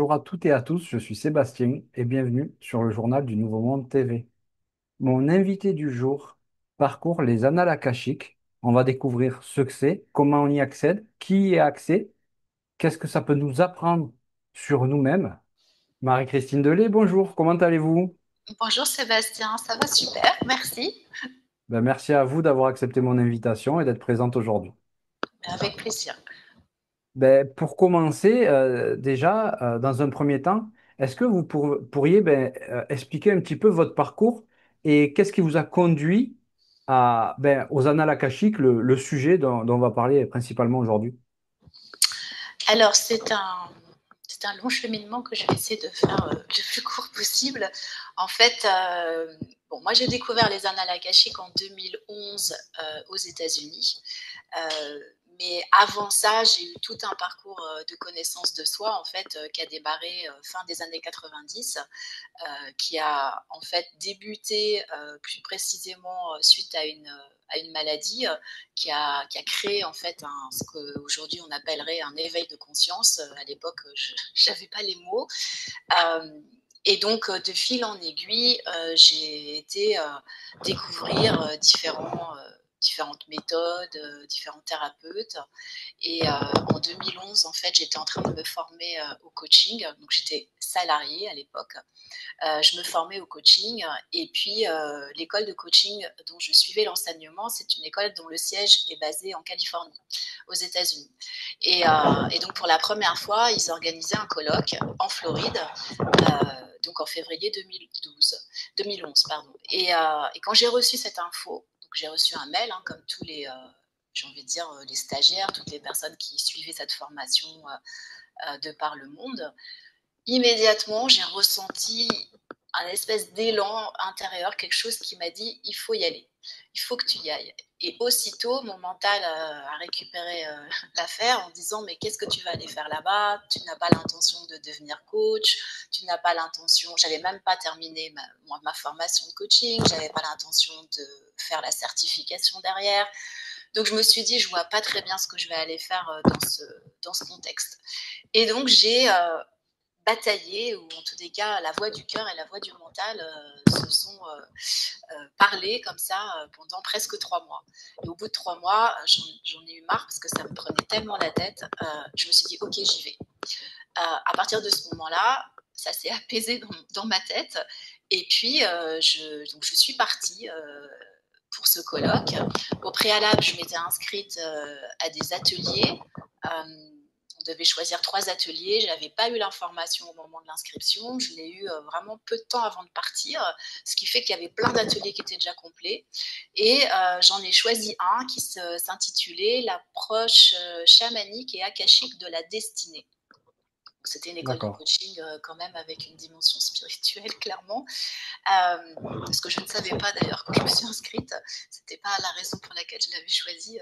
Bonjour à toutes et à tous, je suis Sébastien et bienvenue sur le journal du Nouveau Monde TV. Mon invité du jour parcourt les annales akashiques. On va découvrir ce que c'est, comment on y accède, qui y a accès, qu'est-ce que ça peut nous apprendre sur nous-mêmes. Marie-Christine Delay, bonjour, comment allez-vous? Bonjour Sébastien, ça va super, merci. Ben, merci à vous d'avoir accepté mon invitation et d'être présente aujourd'hui. Avec plaisir. Ben, pour commencer, déjà, dans un premier temps, est-ce que vous pourriez expliquer un petit peu votre parcours et qu'est-ce qui vous a conduit aux annales akashiques, le sujet dont on va parler principalement aujourd'hui? Alors, c'est un long cheminement que je vais essayer de faire le plus court possible. En fait, bon, moi j'ai découvert les annales akashiques en 2011 aux États-Unis. Euh, mais avant ça, j'ai eu tout un parcours de connaissance de soi, en fait, qui a démarré fin des années 90, qui a en fait débuté plus précisément suite à une maladie qui a créé en fait ce qu'aujourd'hui on appellerait un éveil de conscience. À l'époque, je n'avais pas les mots. Et donc, de fil en aiguille, j'ai été découvrir différentes méthodes, différents thérapeutes. Et en 2011, en fait, j'étais en train de me former au coaching. Donc, j'étais salariée à l'époque. Je me formais au coaching. Et puis, l'école de coaching dont je suivais l'enseignement, c'est une école dont le siège est basé en Californie, aux États-Unis. Et donc, pour la première fois, ils organisaient un colloque en Floride. Donc en février 2011, pardon. Et quand j'ai reçu cette info, donc j'ai reçu un mail, hein, comme tous les, j'ai envie de dire, les stagiaires, toutes les personnes qui suivaient cette formation de par le monde, immédiatement, j'ai ressenti un espèce d'élan intérieur, quelque chose qui m'a dit, il faut y aller, il faut que tu y ailles. Et aussitôt, mon mental a récupéré l'affaire en disant, mais qu'est-ce que tu vas aller faire là-bas? Tu n'as pas l'intention de devenir coach, tu n'as pas l'intention, j'avais même pas terminé ma formation de coaching, j'avais pas l'intention de faire la certification derrière. Donc je me suis dit, je vois pas très bien ce que je vais aller faire dans ce contexte. Et donc j'ai bataillé, ou en tous les cas, la voix du cœur et la voix du mental se sont parlé comme ça pendant presque 3 mois. Et au bout de 3 mois, j'en ai eu marre parce que ça me prenait tellement la tête. Je me suis dit, ok, j'y vais. À partir de ce moment-là, ça s'est apaisé dans ma tête. Et puis, donc je suis partie pour ce colloque. Au préalable, je m'étais inscrite à des ateliers. On devait choisir 3 ateliers. Je n'avais pas eu l'information au moment de l'inscription. Je l'ai eu vraiment peu de temps avant de partir, ce qui fait qu'il y avait plein d'ateliers qui étaient déjà complets. Et j'en ai choisi un qui s'intitulait L'approche chamanique et akashique de la destinée. C'était une école de D'accord. coaching quand même avec une dimension spirituelle, clairement. Ce que je ne savais pas d'ailleurs quand je me suis inscrite. C'était pas la raison pour laquelle je l'avais choisi.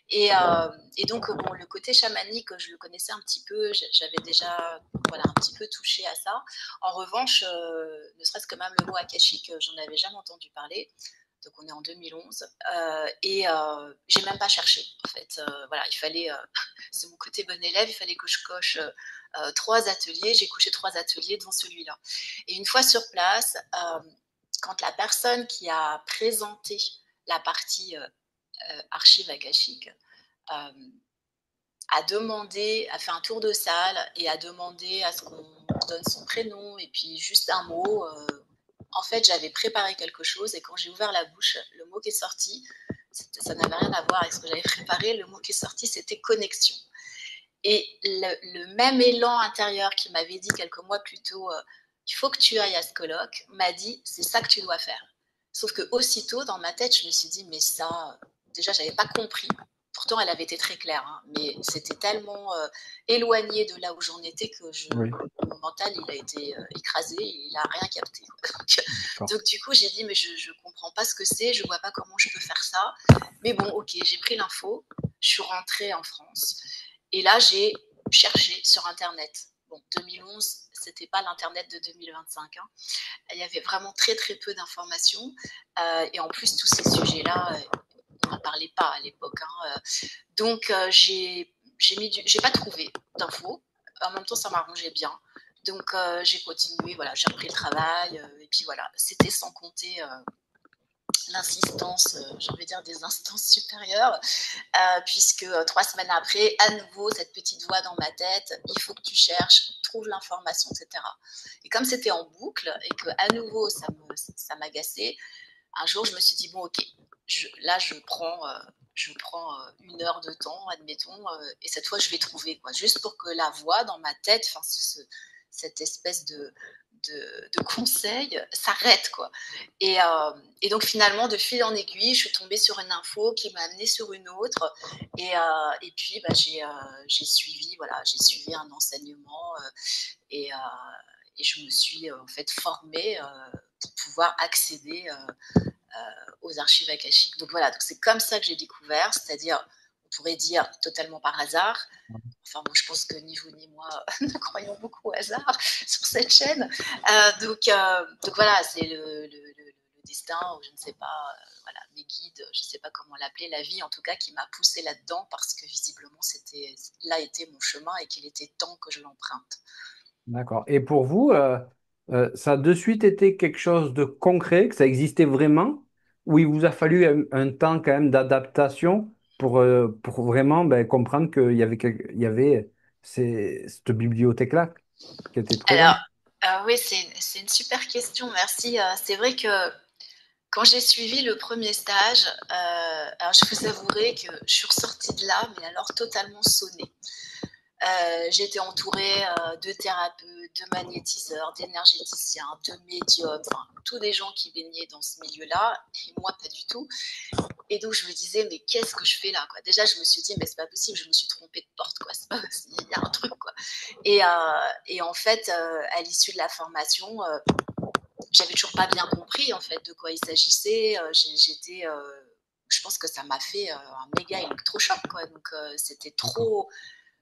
Et donc, bon, le côté chamanique, je le connaissais un petit peu. J'avais déjà voilà, un petit peu touché à ça. En revanche, ne serait-ce que même le mot akashique, j'en avais jamais entendu parler. Donc on est en 2011 et j'ai même pas cherché en fait. Voilà, il fallait, c'est mon côté bon élève, il fallait que je coche 3 ateliers. J'ai couché 3 ateliers, dont celui-là. Et une fois sur place, quand la personne qui a présenté la partie archive akashique euh, a fait un tour de salle et a demandé à ce qu'on donne son prénom et puis juste un mot. En fait, j'avais préparé quelque chose et quand j'ai ouvert la bouche, le mot qui est sorti, ça n'avait rien à voir avec ce que j'avais préparé. Le mot qui est sorti, c'était connexion. Et le même élan intérieur qui m'avait dit quelques mois plus tôt, il faut que tu ailles à ce colloque, m'a dit, c'est ça que tu dois faire. Sauf que aussitôt, dans ma tête, je me suis dit, mais ça, déjà, j'avais pas compris. Pourtant, elle avait été très claire, hein, mais c'était tellement éloigné de là où j'en étais que Oui, mon mental, il a été écrasé, et il a rien capté. Donc, d'accord. donc, du coup, j'ai dit, mais je comprends pas ce que c'est, je vois pas comment je peux faire ça. Mais bon, ok, j'ai pris l'info, je suis rentrée en France. Et là, j'ai cherché sur Internet. Bon, 2011, c'était pas l'Internet de 2025. Hein. Il y avait vraiment très très peu d'informations. Et en plus, tous ces sujets-là, on n'en parlait pas à l'époque. Hein. Donc, j'ai pas trouvé d'infos. En même temps, ça m'arrangeait bien. Donc j'ai continué, voilà, j'ai repris le travail et puis voilà, c'était sans compter l'insistance, j'ai envie de dire des instances supérieures, puisque 3 semaines après, à nouveau, cette petite voix dans ma tête, il faut que tu cherches, trouve l'information, etc. Et comme c'était en boucle et que à nouveau ça m'agaçait, un jour je me suis dit bon ok, là je prends 1 heure de temps, admettons, et cette fois je vais trouver quoi, juste pour que la voix dans ma tête, enfin cette espèce de conseil s'arrête quoi. Et donc finalement, de fil en aiguille, je suis tombée sur une info qui m'a amenée sur une autre. Et puis bah, j'ai suivi, voilà, j'ai suivi un enseignement et, et je me suis en fait formée pour pouvoir accéder aux archives akashiques. Donc voilà, donc c'est comme ça que j'ai découvert, c'est-à-dire, on pourrait dire totalement par hasard. Enfin, bon, je pense que ni vous ni moi ne croyons beaucoup au hasard sur cette chaîne. Donc voilà, c'est le destin, ou je ne sais pas, voilà, mes guides, je ne sais pas comment l'appeler, la vie en tout cas, qui m'a poussé là-dedans parce que visiblement, là était mon chemin et qu'il était temps que je l'emprunte. D'accord. Et pour vous, ça a de suite été quelque chose de concret, que ça existait vraiment, ou il vous a fallu un temps quand même d'adaptation pour vraiment ben, comprendre qu'il y avait, il y avait cette bibliothèque-là qui était Alors, présente? oui, c'est une super question, merci. C'est vrai que quand j'ai suivi le premier stage, alors je vous avouerai que je suis ressortie de là, mais alors totalement sonnée. J'étais entourée de thérapeutes, de magnétiseurs, d'énergéticiens, de médiums, enfin, tous des gens qui baignaient dans ce milieu-là, et moi pas du tout. Et donc je me disais, mais qu'est-ce que je fais là quoi. Déjà, je me suis dit, mais c'est pas possible, je me suis trompée de porte, quoi. C'est pas possible, il y a un truc, quoi. Et en fait, à l'issue de la formation, j'avais toujours pas bien compris en fait de quoi il s'agissait. Je pense que ça m'a fait un méga électrochoc, quoi. Donc c'était D'accord. trop,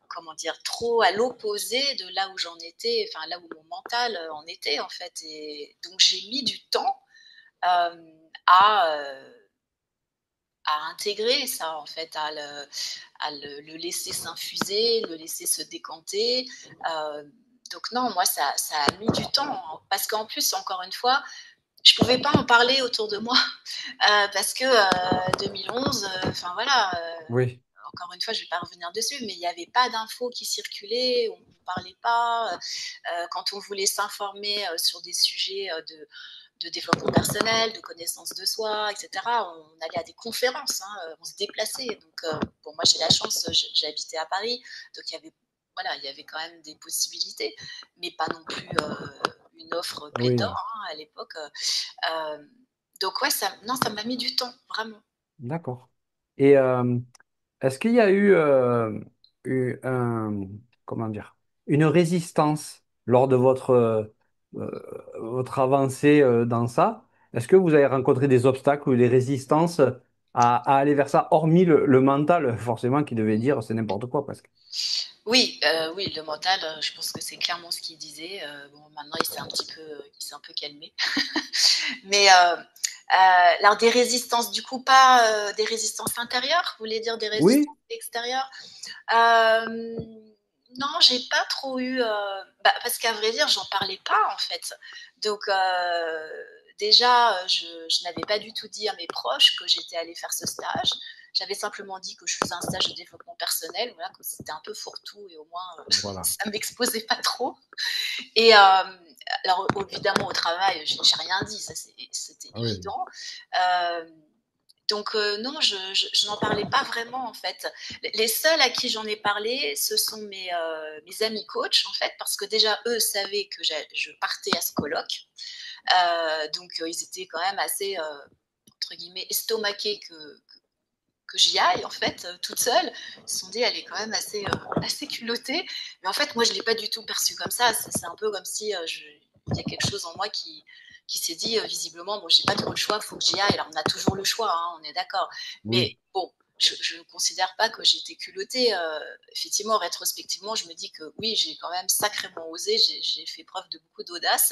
comment dire, trop à l'opposé de là où j'en étais, enfin là où mon mental en était en fait. Et donc j'ai mis du temps euh, à, euh, à intégrer ça en fait, le laisser s'infuser, le laisser se décanter. Euh, donc non, moi ça a mis du temps parce qu'en plus, encore une fois, je pouvais pas en parler autour de moi parce que 2011, enfin voilà, Oui, encore une fois, je vais pas revenir dessus, mais il n'y avait pas d'infos qui circulaient, on ne parlait pas. Quand on voulait s'informer sur des sujets de développement personnel, de connaissance de soi, etc., on allait à des conférences, hein, on se déplaçait. Donc, bon, moi, j'ai la chance, j'ai habité à Paris, donc voilà, il y avait quand même des possibilités, mais pas non plus une offre pléthore oui, hein, à l'époque. Euh, donc ouais, non, ça m'a mis du temps, vraiment. d'accord. Et est-ce qu'il y a comment dire, une résistance lors de votre avancée dans ça? Est-ce que vous avez rencontré des obstacles ou des résistances à aller vers ça, hormis le mental, forcément, qui devait dire c'est n'importe quoi presque? Oui, oui, le mental, je pense que c'est clairement ce qu'il disait. Bon, maintenant, il s'est un peu calmé. Mais alors des résistances, du coup, pas des résistances intérieures, vous voulez dire des résistances Oui, extérieures? Euh, non, j'ai pas trop eu, parce qu'à vrai dire, j'en parlais pas en fait. Donc déjà, je n'avais pas du tout dit à mes proches que j'étais allée faire ce stage. J'avais simplement dit que je faisais un stage de développement personnel, voilà, que c'était un peu fourre-tout et au moins voilà. ça m'exposait pas trop. Et alors évidemment au travail, j'ai rien dit, ça c'était Ah oui, évident. Euh, donc non, je n'en parlais pas vraiment en fait. Les seuls à qui j'en ai parlé, ce sont mes amis coachs en fait, parce que déjà eux savaient que je partais à ce colloque. Donc ils étaient quand même assez, entre guillemets, estomaqués que j'y aille en fait toute seule. Ils se sont dit elle est quand même assez assez culottée, mais en fait moi je l'ai pas du tout perçu comme ça. C'est un peu comme si il y a quelque chose en moi qui s'est dit visiblement bon j'ai pas trop le choix, faut que j'y aille. Alors on a toujours le choix, hein, on est d'accord, oui, mais bon je ne considère pas que j'étais culottée. Effectivement, rétrospectivement, je me dis que oui, j'ai quand même sacrément osé, j'ai fait preuve de beaucoup d'audace.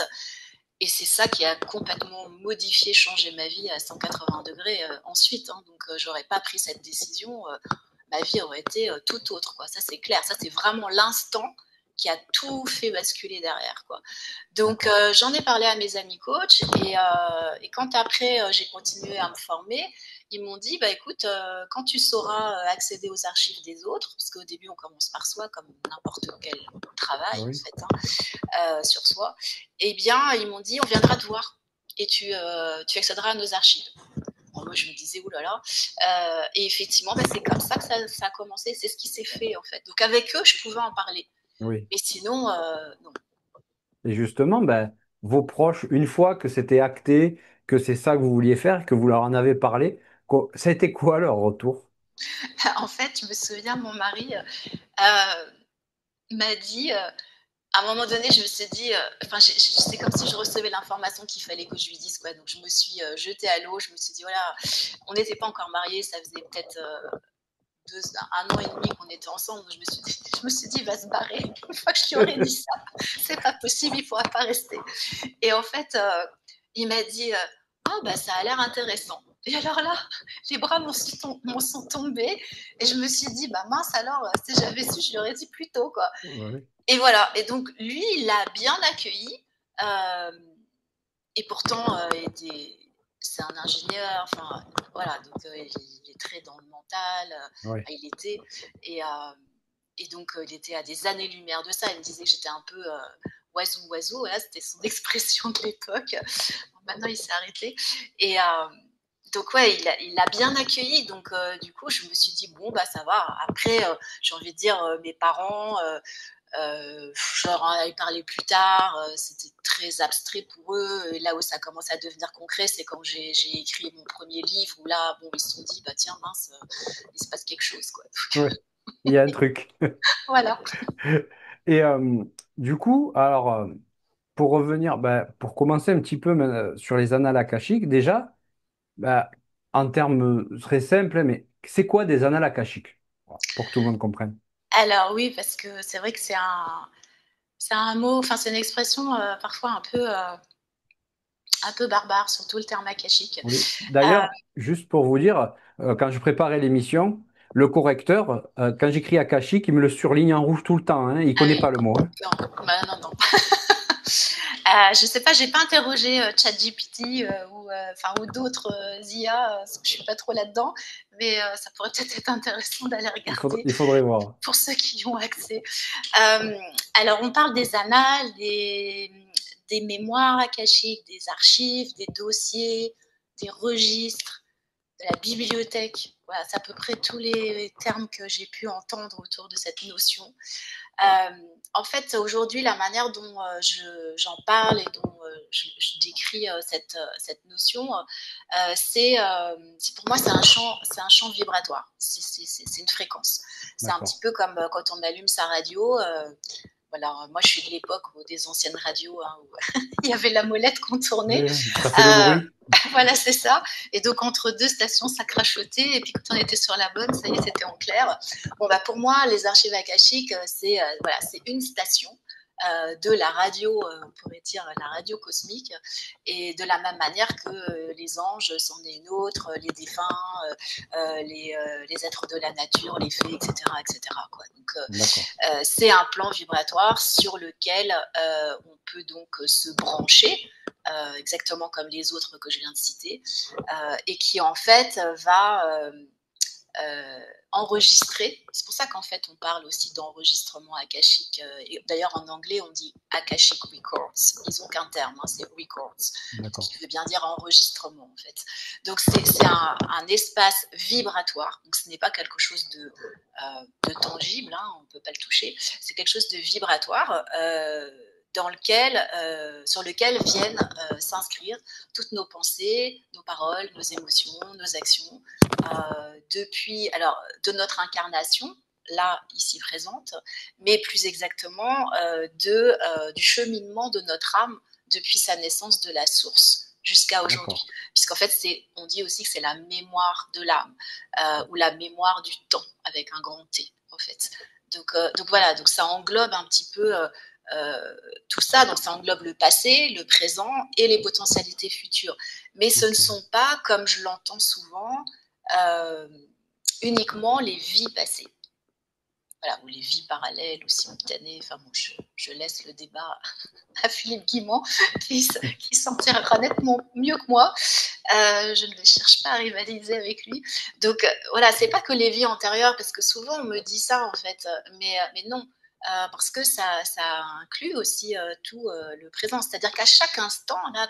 Et c'est ça qui a complètement modifié, changé ma vie à 180 degrés ensuite. Hein. Donc, j'aurais pas pris cette décision, ma vie aurait été tout autre. Quoi. Ça, c'est clair. Ça, c'est vraiment l'instant qui a tout fait basculer derrière, quoi. Donc, D'accord. j'en ai parlé à mes amis coachs et quand après j'ai continué à me former, ils m'ont dit, bah écoute, quand tu sauras accéder aux archives des autres, parce qu'au début on commence par soi, comme n'importe quel travail en Oui. fait, sur soi, eh bien ils m'ont dit, on viendra te voir et tu accéderas à nos archives. Bon, moi je me disais, oulala, et effectivement, bah, c'est comme ça que ça a commencé, c'est ce qui s'est fait en fait. Donc avec eux, je pouvais en parler. Oui. Mais sinon, non. Et justement, ben, vos proches, une fois que c'était acté, que c'est ça que vous vouliez faire, que vous leur en avez parlé, ça a été quoi leur retour? En fait, je me souviens, mon mari m'a dit, à un moment donné, je me suis dit, enfin, c'est comme si je recevais l'information qu'il fallait que je lui dise, quoi. Donc, je me suis jetée à l'eau. Je me suis dit, voilà, on n'était pas encore mariés, ça faisait peut-être 1 an et demi qu'on était ensemble. Donc, je me suis dit, il va se barrer. Une fois que je lui aurais dit ça, c'est pas possible, il ne pourra pas rester. Et en fait, il m'a dit, oh, bah, ça a l'air intéressant. Et alors là, les bras m'en sont tombés et je me suis dit, bah mince, alors, si j'avais su, je l'aurais dit plus tôt, quoi. Oui. Et voilà. Et donc, lui, il l'a bien accueilli. Euh, et pourtant, c'est un ingénieur. Enfin, voilà. Donc, il est très dans le mental. Oui. Il était. Et, euh, et donc, il était à des années-lumière de ça. Il me disait que j'étais un peu oiseau, oiseau. Voilà, c'était son expression de l'époque. Maintenant, il s'est arrêté. Et donc, ouais, il l'a bien accueilli. Donc, du coup, je me suis dit, bon, bah, ça va. Après, j'ai envie de dire, mes parents, je leur en avais parlé plus tard, c'était très abstrait pour eux. Et là où ça commence à devenir concret, c'est quand j'ai écrit mon premier livre, où là, bon, ils se sont dit, bah tiens, mince, il se passe quelque chose, quoi. Oui. Il y a un truc. Voilà. Et du coup, alors, pour revenir, ben, pour commencer un petit peu sur les annales akashiques, déjà, ben, en termes très simples, mais c'est quoi des annales akashiques? Voilà, pour que tout le monde comprenne. Alors oui, parce que c'est vrai que c'est un mot, enfin c'est une expression parfois un peu barbare, surtout le terme akashique. Oui. Euh, D'ailleurs, juste pour vous dire, quand je préparais l'émission, le correcteur, quand j'écris akashique, il me le surligne en rouge tout le temps, hein, il ah connaît oui, pas le mot, hein. non, bah, non, non. Je sais pas, j'ai pas interrogé ChatGPT ou d'autres IA, parce que je suis pas trop là-dedans, mais ça pourrait peut-être être intéressant d'aller regarder Il faudrait voir. pour ceux qui y ont accès. Euh, alors, on parle des annales, des mémoires akashiques, des archives, des dossiers, des registres, de la bibliothèque. Voilà, c'est à peu près tous les termes que j'ai pu entendre autour de cette notion. Euh, En fait, aujourd'hui, la manière dont j'en parle et dont je décris cette notion, pour moi, c'est un champ vibratoire. C'est une fréquence. C'est un D'accord. petit peu comme quand on allume sa radio. Voilà, moi, je suis de l'époque des anciennes radios, hein, où il y avait la molette qu'on tournait. Oui, ça fait le Euh, bruit. voilà, c'est ça. Et donc, entre deux stations, ça crachotait. Et puis, quand on était sur la bonne, ça y est, c'était en clair. Bon, bah, pour moi, les archives akashiques, c'est une station de la radio, on pourrait dire la radio cosmique. Et de la même manière que les anges c'en est une autre, les défunts, les êtres de la nature, les fées, etc. etc. quoi. Donc, D'accord. c'est un plan vibratoire sur lequel on peut donc se brancher exactement comme les autres que je viens de citer, et qui en fait va enregistrer. C'est pour ça qu'en fait on parle aussi d'enregistrement akashique. Et d'ailleurs en anglais on dit akashic records. Ils ont qu'un terme, hein, c'est records, D'accord. qui veut bien dire enregistrement en fait. Donc c'est un espace vibratoire. Donc ce n'est pas quelque chose de tangible, hein, on ne peut pas le toucher. C'est quelque chose de vibratoire. Sur lequel viennent s'inscrire toutes nos pensées, nos paroles, nos émotions, nos actions, de notre incarnation, là, ici présente, mais plus exactement du cheminement de notre âme depuis sa naissance de la source jusqu'à aujourd'hui. D'accord. Puisqu'en fait, on dit aussi que c'est la mémoire de l'âme, ou la mémoire du temps, avec un grand T, en fait. Donc voilà, donc ça englobe un petit peu tout ça, donc ça englobe le passé, le présent et les potentialités futures. Mais ce ne Ok. sont pas, comme je l'entends souvent, euh, uniquement les vies passées. voilà, ou les vies parallèles ou simultanées. Enfin bon, je laisse le débat à Philippe Guimont, qui s'en tirera nettement mieux que moi. Je ne cherche pas à rivaliser avec lui. Donc voilà, c'est pas que les vies antérieures, parce que souvent on me dit ça en fait, mais non. Parce que ça inclut aussi tout le présent. C'est-à-dire qu'à chaque instant, là,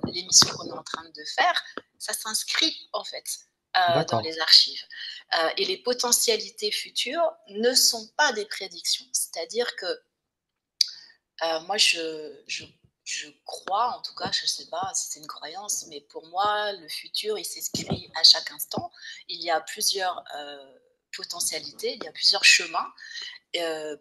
l'émission qu'on est en train de faire, ça s'inscrit en fait dans D'accord, les archives. Et les potentialités futures ne sont pas des prédictions. C'est-à-dire que moi, je crois, en tout cas, je ne sais pas si c'est une croyance, mais pour moi, le futur, il s'inscrit à chaque instant. Il y a plusieurs potentialités, il y a plusieurs chemins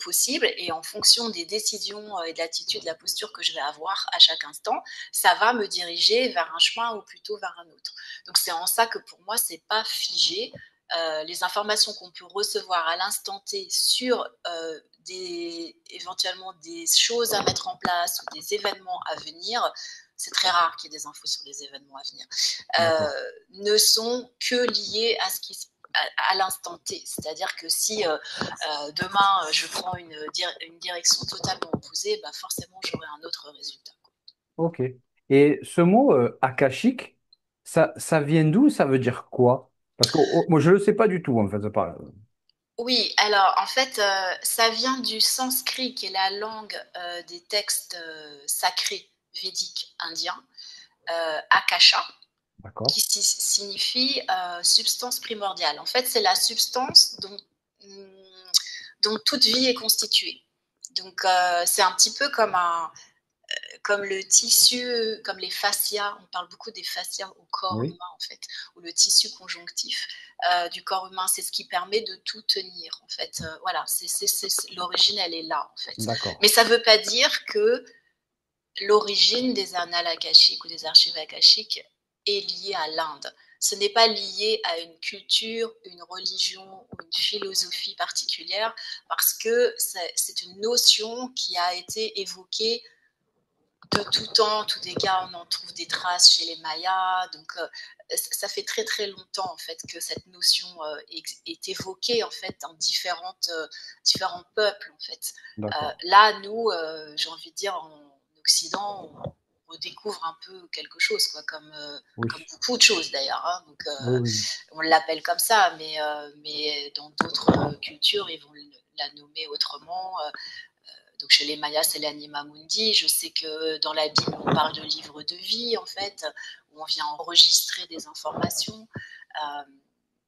possibles, et en fonction des décisions et de l'attitude, de la posture que je vais avoir à chaque instant, ça va me diriger vers un chemin ou plutôt vers un autre. Donc c'est en ça que pour moi, c'est pas figé. Les informations qu'on peut recevoir à l'instant T sur éventuellement des choses à mettre en place ou des événements à venir, c'est très rare qu'il y ait des infos sur les événements à venir, d'accord. ne sont que liées à ce qui se à l'instant T. C'est-à-dire que si demain je prends une direction totalement opposée, bah forcément j'aurai un autre résultat. Ok. Et ce mot akashique, ça vient d'où? Ça veut dire quoi? Parce que moi, je ne le sais pas du tout, en fait. Oui, alors en fait, ça vient du sanskrit, qui est la langue des textes sacrés védiques indiens, akasha, D'accord. qui signifie substance primordiale. En fait, c'est la substance dont toute vie est constituée. Donc, c'est un petit peu comme le tissu, comme les fascias, on parle beaucoup des fascias au corps Oui. humain en fait, ou le tissu conjonctif du corps humain, c'est ce qui permet de tout tenir en fait. Voilà, l'origine, elle est là en fait. D'accord. Mais ça ne veut pas dire que l'origine des annales akashiques ou des archives akashiques est liée à l'Inde. Ce n'est pas lié à une culture, une religion ou une philosophie particulière, parce que c'est une notion qui a été évoquée de tout temps, tous des cas, on en trouve des traces chez les Mayas. Donc, ça fait très très longtemps en fait que cette notion est évoquée en fait dans différents peuples en fait. D'accord. Là, nous, j'ai envie de dire en Occident, on redécouvre un peu quelque chose, quoi, comme Oui. beaucoup de choses d'ailleurs. Hein. Donc, Oui, oui. on l'appelle comme ça, mais dans d'autres cultures, ils vont la nommer autrement. Donc chez les Mayas, c'est l'anima mundi. Je sais que dans la Bible, on parle de livre de vie, en fait, où on vient enregistrer des informations. Euh,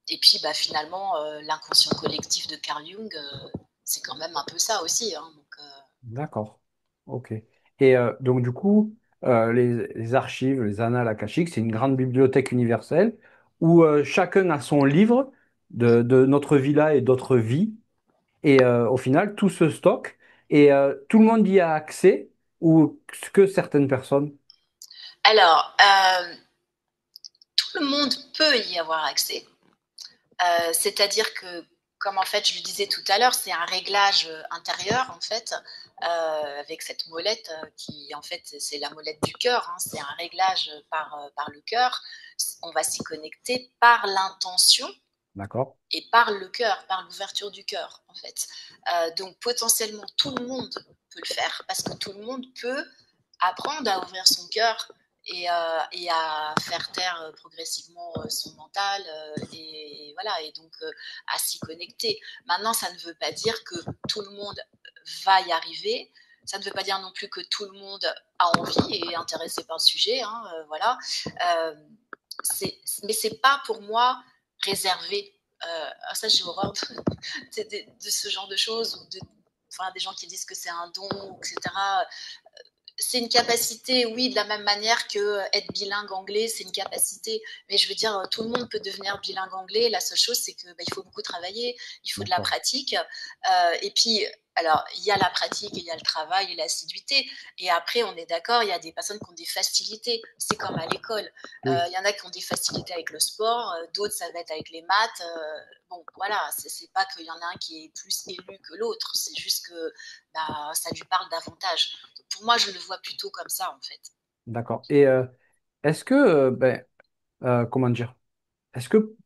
et puis, bah, finalement, l'inconscient collectif de Carl Jung, c'est quand même un peu ça aussi. Hein. Donc, D'accord. Ok. Et donc, du coup, les archives, les annales akashiques, c'est une grande bibliothèque universelle où chacun a son livre de notre vie là et d'autres vies. Et au final, tout se stocke et tout le monde y a accès ou que certaines personnes. alors, tout le monde peut y avoir accès. C'est-à-dire que, comme en fait je le disais tout à l'heure, c'est un réglage intérieur en fait, avec cette molette qui en fait c'est la molette du cœur, hein, c'est un réglage par le cœur. On va s'y connecter par l'intention D'accord? et par le cœur, par l'ouverture du cœur en fait. Donc potentiellement tout le monde peut le faire, parce que tout le monde peut apprendre à ouvrir son cœur et à faire taire progressivement son mental et voilà, et donc à s'y connecter. Maintenant, ça ne veut pas dire que tout le monde va y arriver. Ça ne veut pas dire non plus que tout le monde a envie et est intéressé par le sujet. Hein, voilà. Euh, mais c'est pas pour moi réservé. Ça, j'ai horreur de ce genre de choses, ou enfin, des gens qui disent que c'est un don, etc. C'est une capacité, oui, de la même manière que être bilingue anglais, c'est une capacité. Mais je veux dire, tout le monde peut devenir bilingue anglais. La seule chose, c'est que bah, il faut beaucoup travailler, il faut de la D'accord. pratique. Et puis, alors, il y a la pratique, il y a le travail et l'assiduité. Et après, on est d'accord, il y a des personnes qui ont des facilités. C'est comme à l'école. Oui, Il y en a qui ont des facilités avec le sport, d'autres, ça va être avec les maths. Bon, voilà, c'est pas qu'il y en a un qui est plus élu que l'autre. C'est juste que bah, ça lui parle davantage. Pour moi, je le vois plutôt comme ça, en fait. d'accord. Et est-ce que, comment dire, est-ce que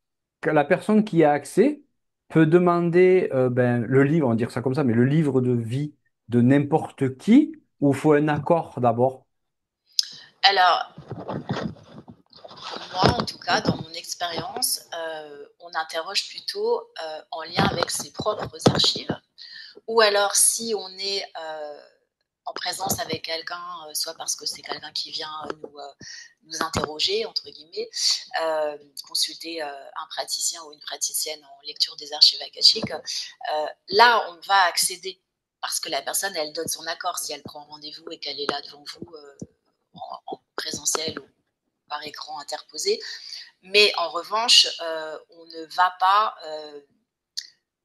la personne qui a accès peut demander le livre, on va dire ça comme ça, mais le livre de vie de n'importe qui, ou faut un accord d'abord? Alors, moi, en tout cas, dans mon expérience, on interroge plutôt en lien avec ses propres archives, ou alors si on est en présence avec quelqu'un, soit parce que c'est quelqu'un qui vient nous interroger, entre guillemets, consulter un praticien ou une praticienne en lecture des archives akashiques, là, on va accéder parce que la personne, elle donne son accord si elle prend rendez-vous et qu'elle est là devant vous en présentiel ou par écran interposé. Mais en revanche, on ne va pas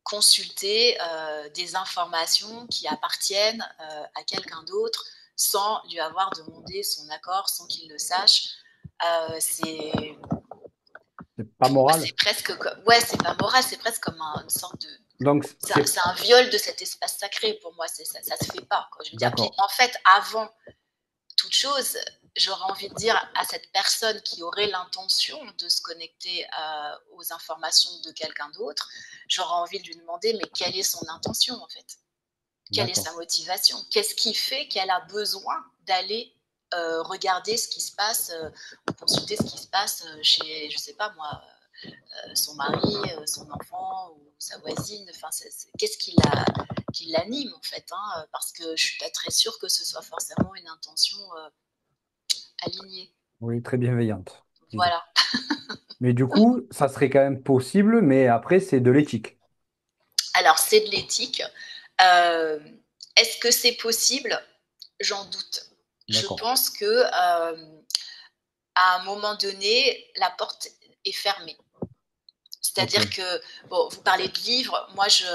consulter des informations qui appartiennent à quelqu'un d'autre sans lui avoir demandé son accord, sans qu'il le sache. C'est C'est pas Pour moi, moral. c'est presque comme, ouais, c'est pas moral, c'est presque comme une sorte de, Donc, c'est... c'est un viol de cet espace sacré. Pour moi, ça se fait pas, quoi. Je veux dire, puis D'accord. en fait, avant toute chose, j'aurais envie de dire à cette personne qui aurait l'intention de se connecter aux informations de quelqu'un d'autre, j'aurais envie de lui demander, mais quelle est son intention en fait? Quelle est D'accord. sa motivation? Qu'est-ce qui fait qu'elle a besoin d'aller regarder ce qui se passe, consulter ce qui se passe chez, je sais pas moi, son mari, son enfant ou sa voisine. Enfin, qu'est-ce qui l'anime en fait, hein, parce que je suis pas très sûre que ce soit forcément une intention alignée. Oui, très bienveillante, disons. Voilà. Mais du coup, ça serait quand même possible, mais après, c'est de l'éthique. Alors, c'est de l'éthique. Euh, Est-ce que c'est possible? J'en doute. Je D'accord. pense que à un moment donné, la porte est fermée. Ok. C'est-à-dire que, bon, vous parlez de livres, moi je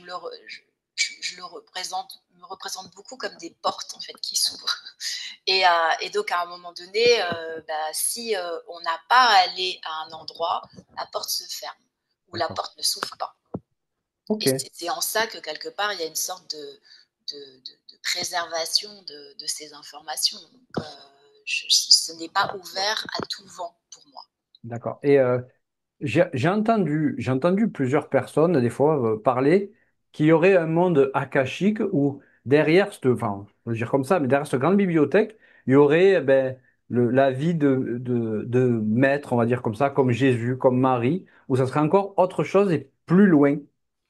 me le représente, me représente beaucoup comme des portes en fait qui s'ouvrent. Et donc à un moment donné, si on n'a pas à aller à un endroit, la porte se ferme ou la D'accord. porte ne s'ouvre pas. Ok. Et c'est en ça que quelque part il y a une sorte de préservation de ces informations. Donc, ce n'est pas ouvert à tout vent pour moi. D'accord. Et j'ai entendu plusieurs personnes, des fois, parler qu'il y aurait un monde akashique où derrière, enfin, je veux dire comme ça, mais derrière cette grande bibliothèque, il y aurait la vie de maîtres, on va dire comme ça, comme Jésus, comme Marie, où ça serait encore autre chose et plus loin.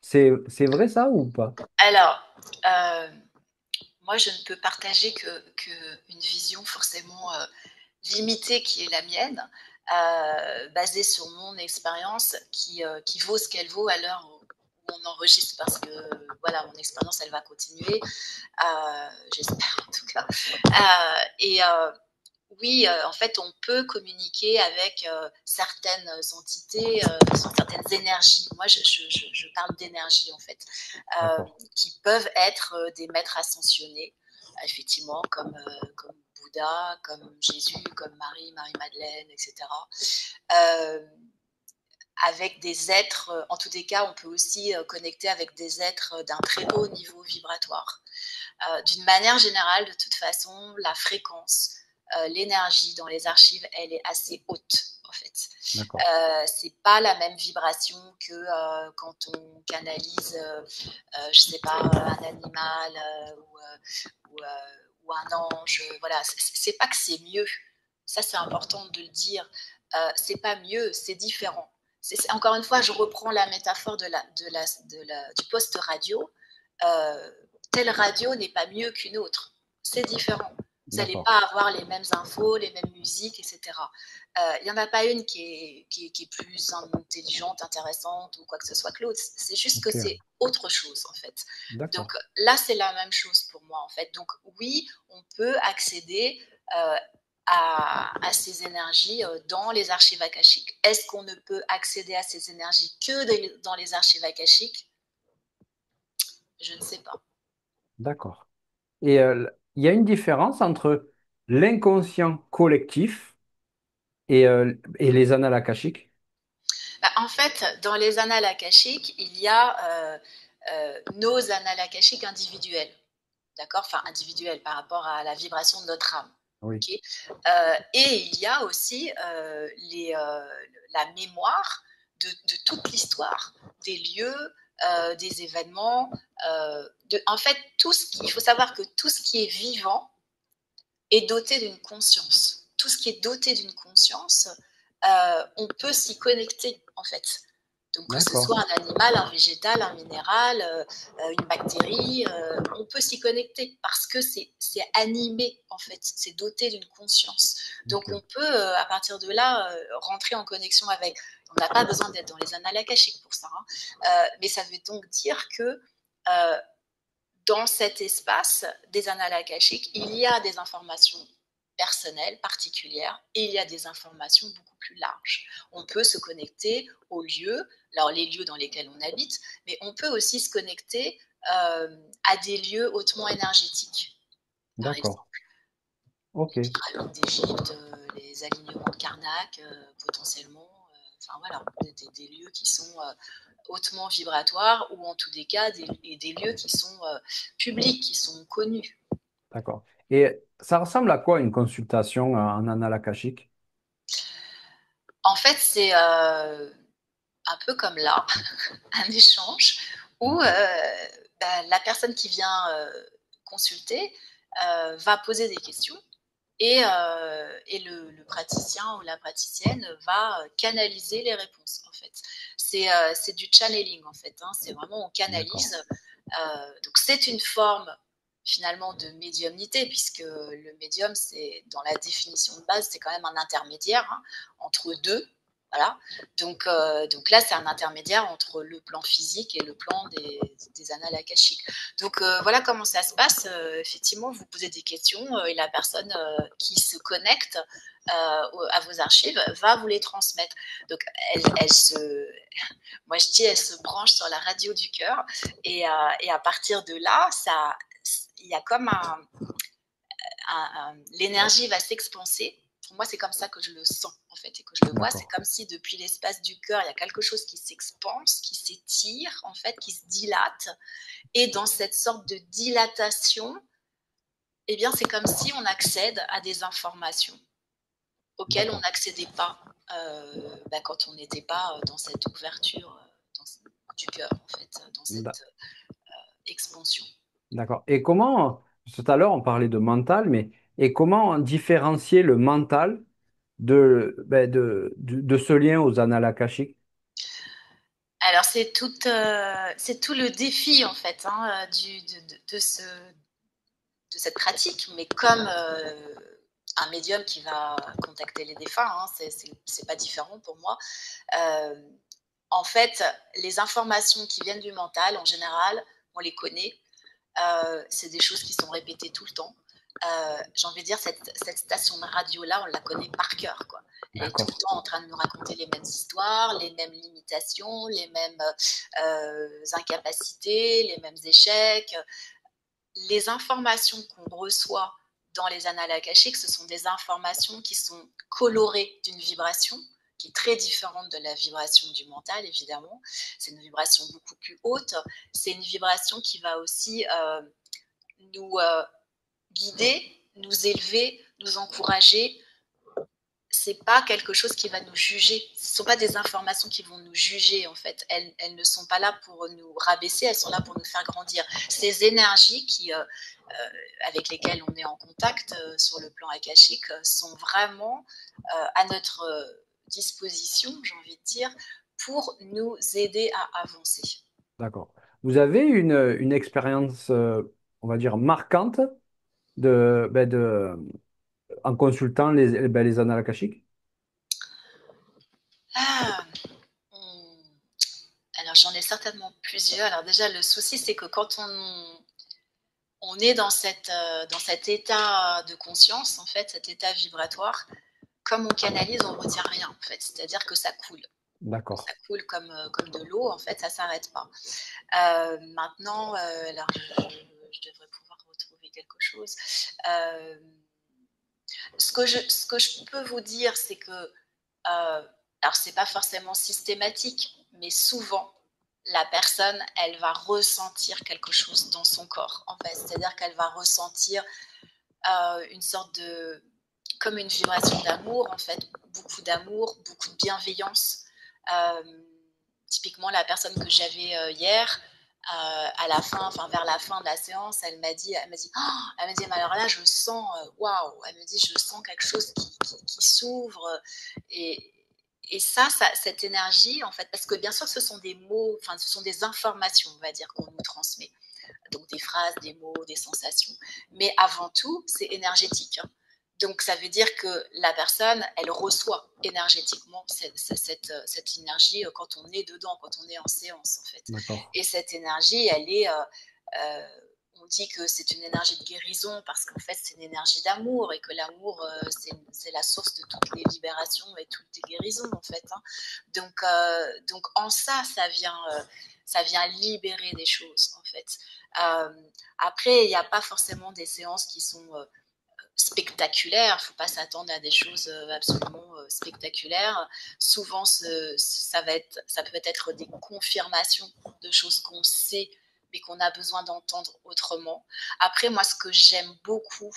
C'est vrai ça ou pas? Alors, euh, moi, je ne peux partager une vision forcément limitée qui est la mienne, basée sur mon expérience qui vaut ce qu'elle vaut à l'heure où on enregistre parce que voilà, mon expérience, elle va continuer, j'espère en tout cas. Et oui, en fait, on peut communiquer avec certaines entités, certaines énergies. Moi, je parle d'énergie, en fait, euh, D'accord. qui peuvent être des maîtres ascensionnés, effectivement, comme Bouddha, comme Jésus, comme Marie, Marie-Madeleine, etc. Euh, Avec des êtres, en tous les cas, on peut aussi connecter avec des êtres d'un très haut niveau vibratoire. D'une manière générale, de toute façon, la fréquence, l'énergie dans les archives, elle est assez haute, en fait. D'accord. C'est pas la même vibration que quand on canalise, je sais pas, un animal ou, ou un ange. Voilà, c'est pas que c'est mieux. Ça, c'est important de le dire. C'est pas mieux, c'est différent. Encore une fois, je reprends la métaphore du poste radio. Euh, Telle radio n'est pas mieux qu'une autre. C'est différent. Vous n'allez D'accord. pas avoir les mêmes infos, les mêmes musiques, etc. Il n'y en a pas une qui est plus intelligente, intéressante ou quoi que ce soit que l'autre. C'est juste que Ok. c'est autre chose, en fait. Donc D'accord. là, c'est la même chose pour moi, en fait. Donc oui, on peut accéder euh, à ces énergies dans les archives akashiques. Est-ce qu'on ne peut accéder à ces énergies que dans les archives akashiques? Je ne sais pas. D'accord. Et il y a une différence entre l'inconscient collectif et les annales akashiques. Bah, en fait, dans les annales akashiques, il y a nos annales akashiques individuelles, d'accord? Enfin, individuelles par rapport à la vibration de notre âme. Oui. Okay, et il y a aussi la mémoire de toute l'histoire, des lieux, des événements. En fait, il faut savoir que tout ce qui est vivant est doté d'une conscience. Tout ce qui est doté d'une conscience, on peut s'y connecter, en fait. Donc, que ce D'accord. soit un animal, un végétal, un minéral, une bactérie, on peut s'y connecter parce que c'est animé, en fait. C'est doté d'une conscience. Donc, Ok. on peut, à partir de là, rentrer en connexion avec. On n'a pas besoin d'être dans les annales akashiques pour ça. Mais ça veut donc dire que dans cet espace des annales akashiques, il y a des informations personnelles, particulières, et il y a des informations beaucoup plus larges. On peut se connecter aux lieux, alors les lieux dans lesquels on habite, mais on peut aussi se connecter à des lieux hautement énergétiques. Par D'accord. exemple, Ok. les pyramides d'Égypte, les alignements de Karnak, potentiellement, enfin voilà, des lieux qui sont hautement vibratoires ou en tous des cas des lieux qui sont publics, qui sont connus. D'accord. Et ça ressemble à quoi une consultation en annales akashique? En fait, c'est un peu comme là, un échange où D'accord. la personne qui vient consulter va poser des questions et le praticien ou la praticienne va canaliser les réponses en fait. C'est du channeling en fait, hein. C'est vraiment on D'accord. canalise. Donc c'est une forme finalement de médiumnité puisque le médium c'est dans la définition de base c'est quand même un intermédiaire hein, entre deux. Voilà. Donc là, c'est un intermédiaire entre le plan physique et le plan des annales akashiques. Donc voilà comment ça se passe. Effectivement, vous posez des questions et la personne qui se connecte à vos archives va vous les transmettre. Donc elle moi je dis, elle se branche sur la radio du cœur et à partir de là, il y a comme l'énergie va s'expanser. Pour moi, c'est comme ça que je le sens en fait et que je le vois. C'est D'accord. comme si depuis l'espace du cœur, il y a quelque chose qui s'expanse, qui s'étire en fait, qui se dilate. Et dans cette sorte de dilatation, eh bien, c'est comme si on accède à des informations auxquelles on D'accord. n'accédait pas quand on n'était pas dans cette ouverture du cœur, en fait, dans D'a- cette expansion. D'accord. Et comment, tout à l'heure, on parlait de mental, mais et comment différencier le mental de ce lien aux annales akashiques? Alors, c'est tout le défi, en fait, hein, de cette pratique, mais comme un médium qui va contacter les défunts, hein, c'est pas différent pour moi. Euh, En fait, les informations qui viennent du mental, en général, on les connaît. C'est des choses qui sont répétées tout le temps. J'ai envie de dire, cette station de radio-là, on la connaît par cœur, quoi. Elle est tout le D'accord. temps en train de nous raconter les mêmes histoires, les mêmes limitations, les mêmes incapacités, les mêmes échecs. Les informations qu'on reçoit dans les annales akashiques, ce sont des informations qui sont colorées d'une vibration qui est très différente de la vibration du mental, évidemment. C'est une vibration beaucoup plus haute. C'est une vibration qui va aussi nous guider, nous élever, nous encourager. C'est pas quelque chose qui va nous juger. Ce ne sont pas des informations qui vont nous juger, en fait. Elles ne sont pas là pour nous rabaisser, elles sont là pour nous faire grandir. Ces énergies avec lesquelles on est en contact sur le plan akashique sont vraiment à notre disposition, j'ai envie de dire, pour nous aider à avancer. D'accord. Vous avez une expérience, on va dire, marquante en consultant les annales akashiques? Ah, alors j'en ai certainement plusieurs. Alors déjà, le souci, c'est que quand on est dans cet état de conscience, en fait, cet état vibratoire, comme on canalise, on ne retient rien, en fait. C'est-à-dire que ça coule. D'accord. Ça coule comme de l'eau, en fait, ça ne s'arrête pas. Maintenant, alors je devrais pouvoir retrouver quelque chose. Euh, ce que je peux vous dire, c'est que, alors c'est pas forcément systématique, mais souvent, la personne, elle va ressentir quelque chose dans son corps, en fait. C'est-à-dire qu'elle va ressentir une sorte de, comme une vibration d'amour, en fait, beaucoup d'amour, beaucoup de bienveillance. Euh, Typiquement, la personne que j'avais hier, à la fin, enfin vers la fin de la séance, elle m'a dit, mais alors là, je sens, waouh, elle me dit, je sens quelque chose qui s'ouvre et cette énergie, en fait, parce que bien sûr, ce sont des mots, enfin, ce sont des informations, on va dire, qu'on nous transmet. Donc des phrases, des mots, des sensations. Mais avant tout, c'est énergétique, hein. Donc ça veut dire que la personne, elle reçoit énergétiquement cette énergie quand on est dedans, quand on est en séance en fait. D'accord. Et cette énergie, elle est, on dit que c'est une énergie de guérison parce qu'en fait c'est une énergie d'amour et que l'amour c'est la source de toutes les libérations et toutes les guérisons en fait, hein. Donc en ça, ça vient libérer des choses en fait. Euh, Après, il n'y a pas forcément des séances qui sont spectaculaires. Il ne faut pas s'attendre à des choses absolument spectaculaires. Souvent, ça peut être des confirmations de choses qu'on sait mais qu'on a besoin d'entendre autrement. Après, moi, ce que j'aime beaucoup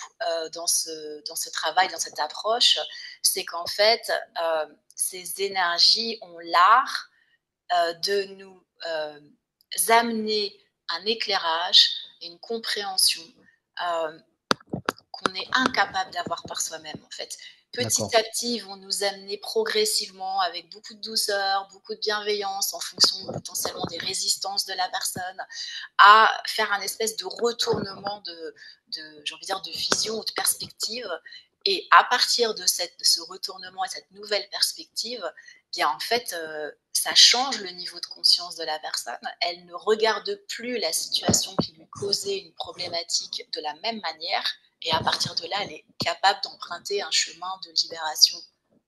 dans ce travail, dans cette approche, c'est qu'en fait, ces énergies ont l'art de nous amener un éclairage et une compréhension euh, qu'on est incapable d'avoir par soi-même en fait. Petit D'accord. à petit, ils vont nous amener progressivement, avec beaucoup de douceur, beaucoup de bienveillance, en fonction potentiellement des résistances de la personne, à faire un espèce de retournement j'ai envie de dire, de vision ou de perspective. Et à partir de ce retournement et cette nouvelle perspective, bien en fait, ça change le niveau de conscience de la personne. Elle ne regarde plus la situation qui lui causait une problématique de la même manière. Et à partir de là, elle est capable d'emprunter un chemin de libération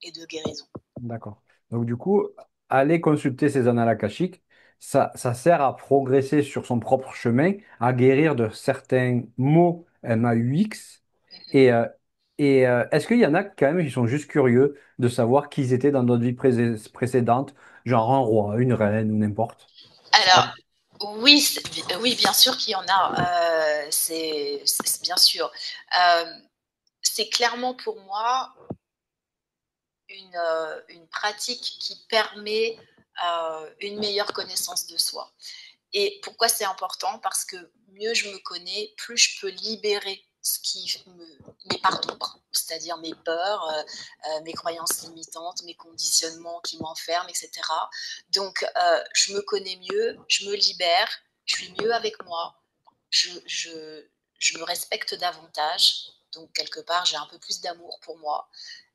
et de guérison. D'accord. Donc, du coup, aller consulter ces annales akashiques, ça sert à progresser sur son propre chemin, à guérir de certains maux MAUX. Et, Mm-hmm. euh, et est-ce qu'il y en a quand même qui sont juste curieux de savoir qui ils étaient dans notre vie précédente, genre un roi, une reine ou n'importe? Alors, oui, oui, bien sûr qu'il y en a. C'est bien sûr. Euh, c'est clairement pour moi une pratique qui permet une meilleure connaissance de soi. Et pourquoi c'est important? Parce que mieux je me connais, plus je peux libérer mes parts d'ombre, c'est-à-dire mes peurs, mes croyances limitantes, mes conditionnements qui m'enferment, etc. Donc, je me connais mieux, je me libère, je suis mieux avec moi, je, je, je me respecte davantage, donc quelque part j'ai un peu plus d'amour pour moi.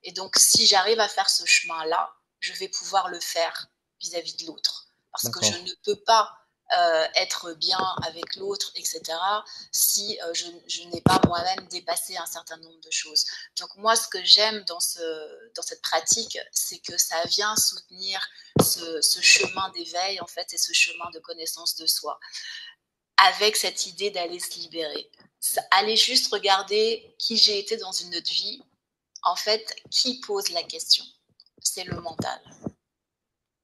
Et donc, si j'arrive à faire ce chemin-là, je vais pouvoir le faire vis-à-vis de l'autre. Parce que je D'accord. ne peux pas être bien avec l'autre, etc., si je n'ai pas moi-même dépassé un certain nombre de choses. Donc moi, ce que j'aime dans cette pratique, c'est que ça vient soutenir ce chemin d'éveil, en fait, et ce chemin de connaissance de soi, avec cette idée d'aller se libérer. Aller juste regarder qui j'ai été dans une autre vie, en fait, qui pose la question? C'est le mental.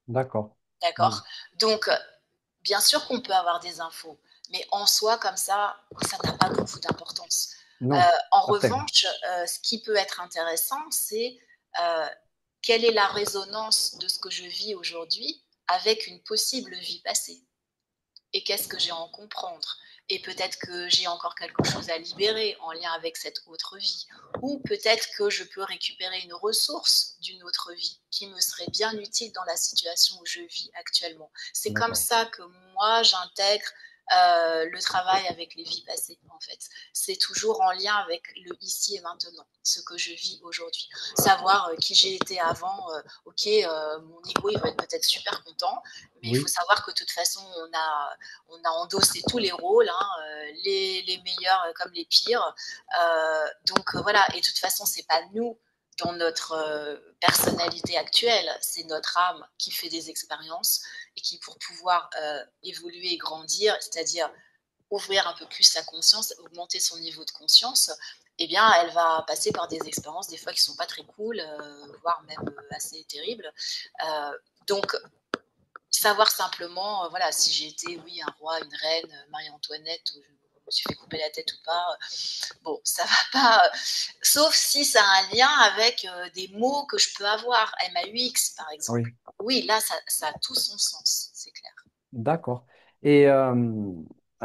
D'accord. D'accord? Donc, bien sûr qu'on peut avoir des infos, mais en soi, comme ça n'a pas beaucoup d'importance. Non, En certain. revanche, ce qui peut être intéressant, c'est euh, quelle est la résonance de ce que je vis aujourd'hui avec une possible vie passée et qu'est-ce que j'ai à en comprendre. Et peut-être que j'ai encore quelque chose à libérer en lien avec cette autre vie. Ou peut-être que je peux récupérer une ressource d'une autre vie qui me serait bien utile dans la situation où je vis actuellement. C'est comme D'accord. ça que moi, j'intègre le travail avec les vies passées, en fait. C'est toujours en lien avec le ici et maintenant, ce que je vis aujourd'hui. Savoir qui j'ai été avant, ok, mon ego, il va être peut-être super content, mais il faut Oui, savoir que de toute façon, on a endossé tous les rôles, hein, les meilleurs comme les pires. Donc voilà, et de toute façon, c'est pas nous dans notre personnalité actuelle, c'est notre âme qui fait des expériences et qui, pour pouvoir évoluer et grandir, c'est-à-dire ouvrir un peu plus sa conscience, augmenter son niveau de conscience, eh bien, elle va passer par des expériences des fois qui sont pas très cool, voire même assez terribles. Donc, savoir simplement, voilà, si j'ai été, oui, un roi, une reine, Marie-Antoinette, ou je me suis fait couper la tête ou pas, bon, ça va pas, sauf si ça a un lien avec des mots que je peux avoir, MAUX par exemple, oui. oui, là, ça a tout son sens, c'est clair. D'accord. Et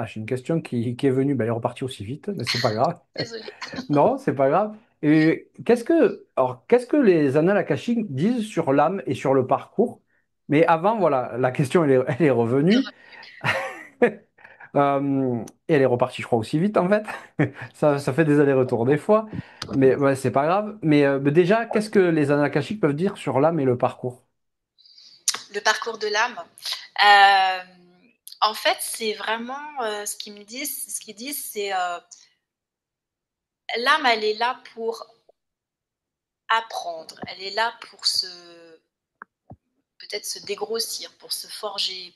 j'ai une question qui est venue, ben, elle est repartie aussi vite, mais c'est pas grave. Désolée. Non, c'est pas grave. Et qu'est-ce que les annales akashiques disent sur l'âme et sur le parcours? Mais avant, voilà, la question, elle est revenue. Et elle est repartie, je crois, aussi vite, en fait. Ça fait des allers-retours des fois. Mais ouais, c'est pas grave. Mais déjà, qu'est-ce que les annales akashiques peuvent dire sur l'âme et le parcours? Le parcours de l'âme. Euh, En fait, c'est vraiment ce qu'ils disent, c'est l'âme, elle est là pour apprendre, elle est là pour peut-être se dégrossir, pour se forger,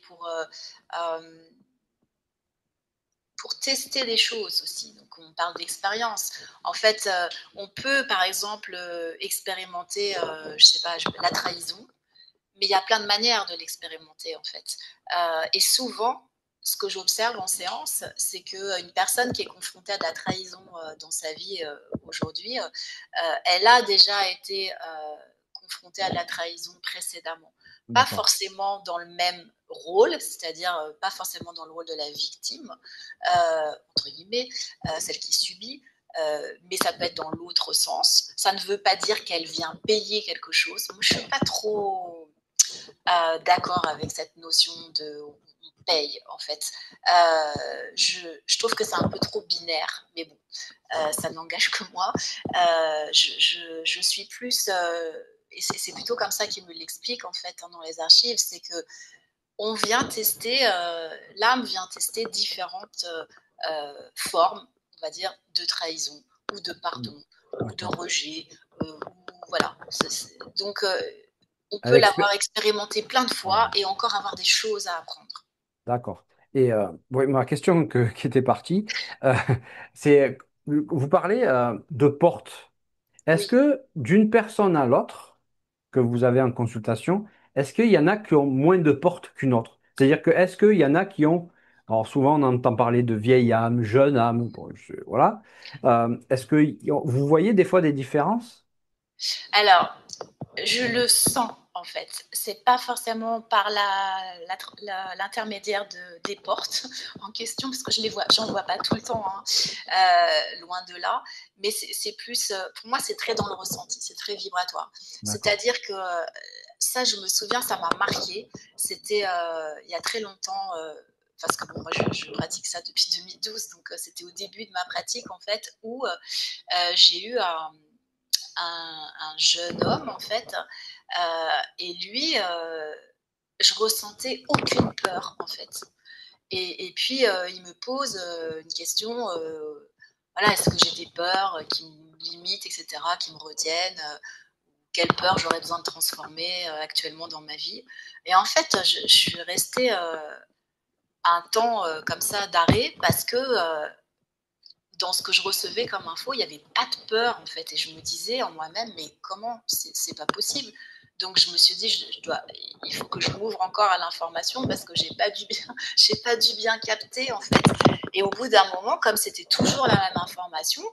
euh, pour tester des choses aussi. Donc, on parle d'expérience. En fait, on peut, par exemple, expérimenter, je sais pas, la trahison, mais il y a plein de manières de l'expérimenter, en fait. Et souvent, ce que j'observe en séance, c'est qu'une personne qui est confrontée à de la trahison dans sa vie aujourd'hui, elle a déjà été confrontée à de la trahison précédemment. Pas D'accord. forcément dans le même rôle, c'est-à-dire pas forcément dans le rôle de la victime, entre guillemets, celle qui subit, mais ça peut être dans l'autre sens. Ça ne veut pas dire qu'elle vient payer quelque chose. Moi, je ne suis pas trop d'accord avec cette notion de on paye en fait. Je trouve que c'est un peu trop binaire, mais bon, ça n'engage que moi. Je suis plus, et c'est plutôt comme ça qu'il me l'explique en fait hein, dans les archives, c'est que on vient tester, l'âme vient tester différentes formes, on va dire, de trahison ou de pardon ou de D'accord. rejet. Voilà. Donc, on Elle peut expé- l'avoir expérimenté plein de fois Voilà. et encore avoir des choses à apprendre. D'accord. Et ouais, ma question qui était partie, euh, c'est, vous parlez de portes. Est-ce Oui. que d'une personne à l'autre que vous avez en consultation, est-ce qu'il y en a qui ont moins de portes qu'une autre? C'est-à-dire que est-ce qu'il y en a qui ont, alors souvent on entend parler de vieille âme, jeune âme, bon, voilà. Est-ce que vous voyez des fois des différences? Alors, je le sens en fait. C'est pas forcément par l'intermédiaire des portes en question, parce que j'en vois pas tout le temps, hein, loin de là. Mais c'est plus, pour moi, c'est très dans le ressenti, c'est très vibratoire. D'accord. C'est-à-dire que ça, je me souviens, ça m'a marqué. C'était il y a très longtemps. Parce que bon, moi je pratique ça depuis 2012, donc c'était au début de ma pratique en fait où j'ai eu un jeune homme en fait, et lui, je ressentais aucune peur en fait. Et puis il me pose une question, voilà, est-ce que j'ai des peurs qui me limitent, etc., qui me retiennent, quelle peur j'aurais besoin de transformer actuellement dans ma vie. Et en fait, je suis restée un temps comme ça d'arrêt parce que dans ce que je recevais comme info, il n'y avait pas de peur en fait. Et je me disais en moi-même, mais comment c'est pas possible. Donc je me suis dit, il faut que je m'ouvre encore à l'information parce que j'ai pas dû bien capter en fait. Et au bout d'un moment, comme c'était toujours la même information,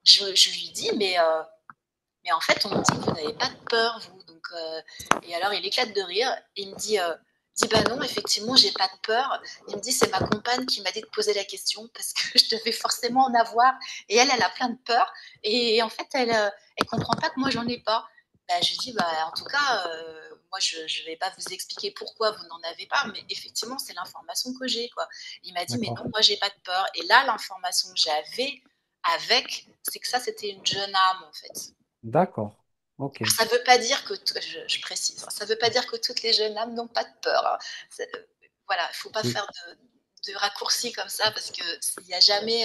je lui dis, mais en fait, on me dit que vous n'avez pas de peur, vous. Donc, et alors, il éclate de rire. Et il me dit bah non, effectivement, j'ai pas de peur. Il me dit, c'est ma compagne qui m'a dit de poser la question parce que je devais forcément en avoir. Et elle a plein de peur. Et en fait, elle comprend pas que moi, j'en ai pas. Bah, je lui dis, bah, en tout cas, moi, je ne vais pas vous expliquer pourquoi vous n'en avez pas, mais effectivement, c'est l'information que j'ai, quoi. Il m'a dit, mais D'accord. non, moi, j'ai pas de peur. Et là, l'information que j'avais avec, c'est que ça, c'était une jeune âme, en fait. D'accord. Ok. Ça ne veut pas dire que, je précise, ça ne veut pas dire que toutes les jeunes âmes n'ont pas de peur. Hein. Voilà, il ne faut pas Oui. faire de raccourcis comme ça parce qu'il n'y a jamais,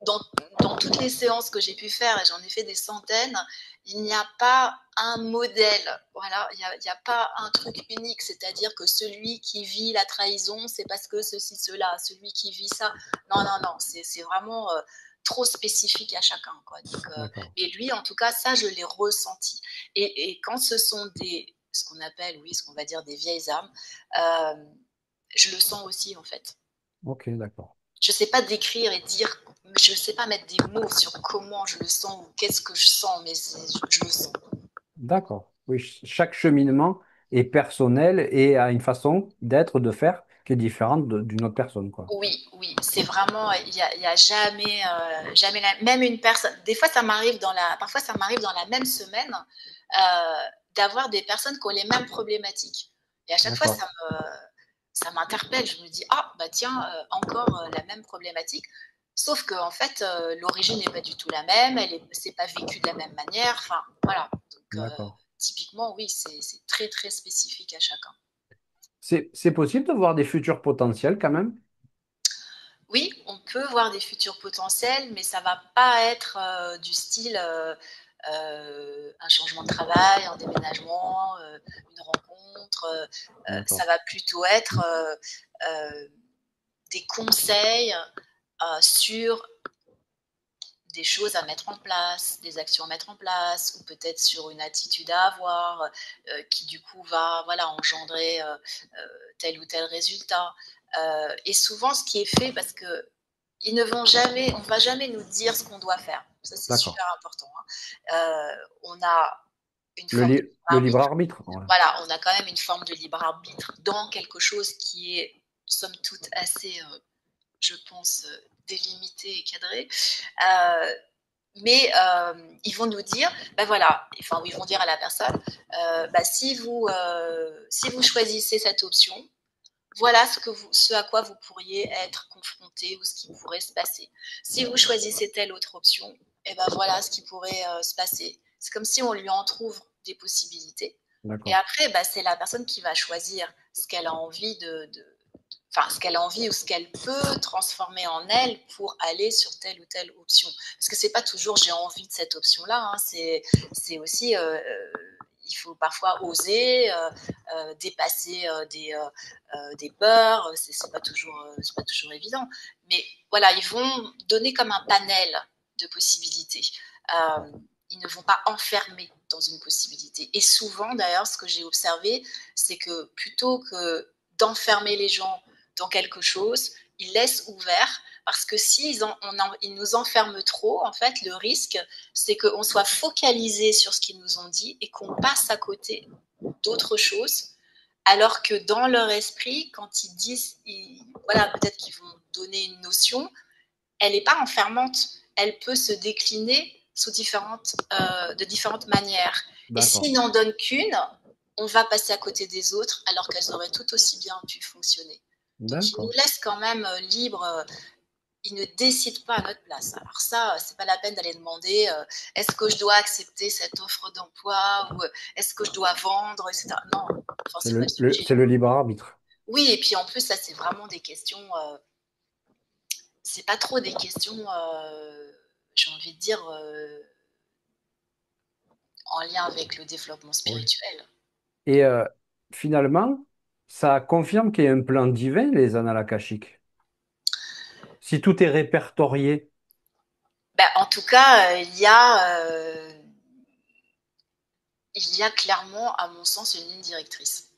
dans, dans, toutes les séances que j'ai pu faire, et j'en ai fait des centaines, il n'y a pas un modèle. Voilà, il n'y a pas un truc unique, c'est-à-dire que celui qui vit la trahison, c'est parce que ceci, cela, celui qui vit ça. Non, non, non, c'est vraiment trop spécifique à chacun. Quoi. Donc, D'accord. mais lui, en tout cas, ça, je l'ai ressenti. Et quand ce sont ce qu'on appelle, oui, ce qu'on va dire des vieilles âmes, euh, je le sens aussi, en fait. Ok, d'accord. Je ne sais pas décrire et dire, je ne sais pas mettre des mots sur comment je le sens ou qu'est-ce que je sens, mais je le sens. D'accord. Oui, chaque cheminement est personnel et a une façon d'être, de faire qui est différente d'une autre personne, quoi. Oui, oui, c'est vraiment, il y a jamais, jamais même une personne. Des fois, parfois, ça m'arrive dans la même semaine d'avoir des personnes qui ont les mêmes problématiques. Et à chaque fois, D'accord, ça m'interpelle. Je me dis, ah, bah tiens, encore la même problématique. Sauf que, en fait, l'origine n'est pas du tout la même, c'est pas vécu de la même manière. Enfin, voilà. Donc, d'accord. typiquement, oui, c'est très, très spécifique à chacun. C'est possible de voir des futurs potentiels quand même? Oui, on peut voir des futurs potentiels, mais ça va pas être du style un changement de travail, un déménagement, une rencontre. Ça D'accord, va plutôt être euh, des conseils sur des choses à mettre en place, des actions à mettre en place, ou peut-être sur une attitude à avoir qui du coup va voilà, engendrer tel ou tel résultat. Et souvent, ce qui est fait, parce que on va jamais nous dire ce qu'on doit faire. Ça, c'est d'accord. super important. Hein. On a une forme de libre Le libre arbitre. arbitre, voilà. Voilà, on a quand même une forme de libre arbitre dans quelque chose qui est, somme toute, assez, je pense, délimité et cadré. Euh, mais ils vont nous dire, ben voilà, enfin, ils vont dire à la personne, si vous choisissez cette option, voilà ce à quoi vous pourriez être confronté ou ce qui pourrait se passer. Si vous choisissez telle autre option, et ben voilà ce qui pourrait se passer. C'est comme si on lui entrouvre des possibilités. Et D'accord, après, bah, c'est la personne qui va choisir ce qu'elle a envie enfin, ce qu'elle a envie ou ce qu'elle peut transformer en elle pour aller sur telle ou telle option. Parce que c'est pas toujours j'ai envie de cette option-là. Hein. C'est aussi il faut parfois oser dépasser des peurs. C'est pas toujours évident. Mais voilà, ils vont donner comme un panel de possibilités. Euh, ils ne vont pas enfermer dans une possibilité. Et souvent, d'ailleurs, ce que j'ai observé, c'est que plutôt que d'enfermer les gens dans quelque chose, ils laissent ouvert parce que ils nous enferment trop, en fait, le risque, c'est qu'on soit focalisé sur ce qu'ils nous ont dit et qu'on passe à côté d'autres choses. Alors que dans leur esprit, quand ils disent, voilà, peut-être qu'ils vont donner une notion, elle n'est pas enfermante. Elle peut se décliner de différentes manières. Et d'accord, s'ils n'en donnent qu'une, on va passer à côté des autres alors qu'elles auraient tout aussi bien pu fonctionner. Donc ils nous d'accord. laissent quand même libres, ils ne décident pas à notre place. Alors ça, c'est pas la peine d'aller demander est-ce que je dois accepter cette offre d'emploi ou est-ce que je dois vendre, etc. Non, enfin, c'est pas le sujet. C'est le libre arbitre. Oui, et puis en plus, ça, c'est vraiment des questions, c'est pas trop des questions, j'ai envie de dire, en lien avec le développement Oui. spirituel. Et finalement, ça confirme qu'il y a un plan divin, les annales akashiques. Si tout est répertorié, Ben, en tout cas, il y a clairement, à mon sens, une ligne directrice.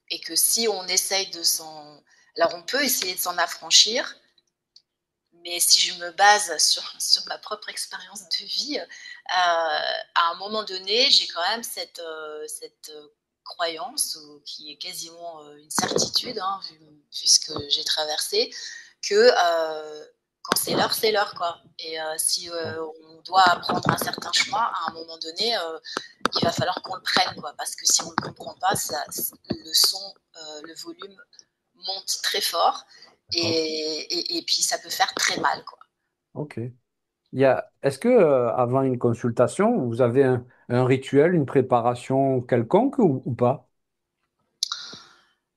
Et que si on essaye de s'en... Alors on peut essayer de s'en affranchir, mais si je me base sur ma propre expérience de vie, à un moment donné, j'ai quand même cette croyance, qui est quasiment une certitude, hein, vu ce que j'ai traversé, que quand c'est l'heure, quoi. Et si on doit prendre un certain chemin, à un moment donné, il va falloir qu'on le prenne, quoi, parce que si on ne le comprend pas, le son, le volume monte très fort d'accord, et puis ça peut faire très mal, quoi. ok. Est-ce que avant une consultation, vous avez un rituel, une préparation quelconque ou pas?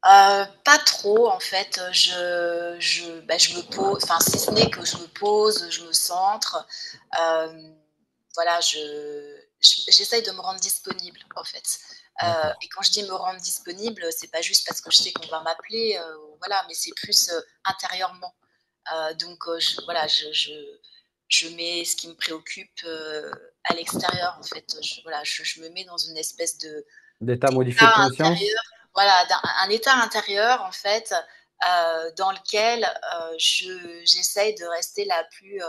Pas trop en fait. Je me pose, enfin si ce n'est que je me pose, je me centre. Euh, voilà, j'essaye de me rendre disponible en fait. D'accord. Et quand je dis me rendre disponible, c'est pas juste parce que je sais qu'on va m'appeler, voilà, mais c'est plus intérieurement. Donc voilà, je mets ce qui me préoccupe à l'extérieur en fait. Voilà, je me mets dans une espèce de D'état modifié de d'état conscience? intérieur, voilà, un état intérieur en fait, dans lequel j'essaye de rester la plus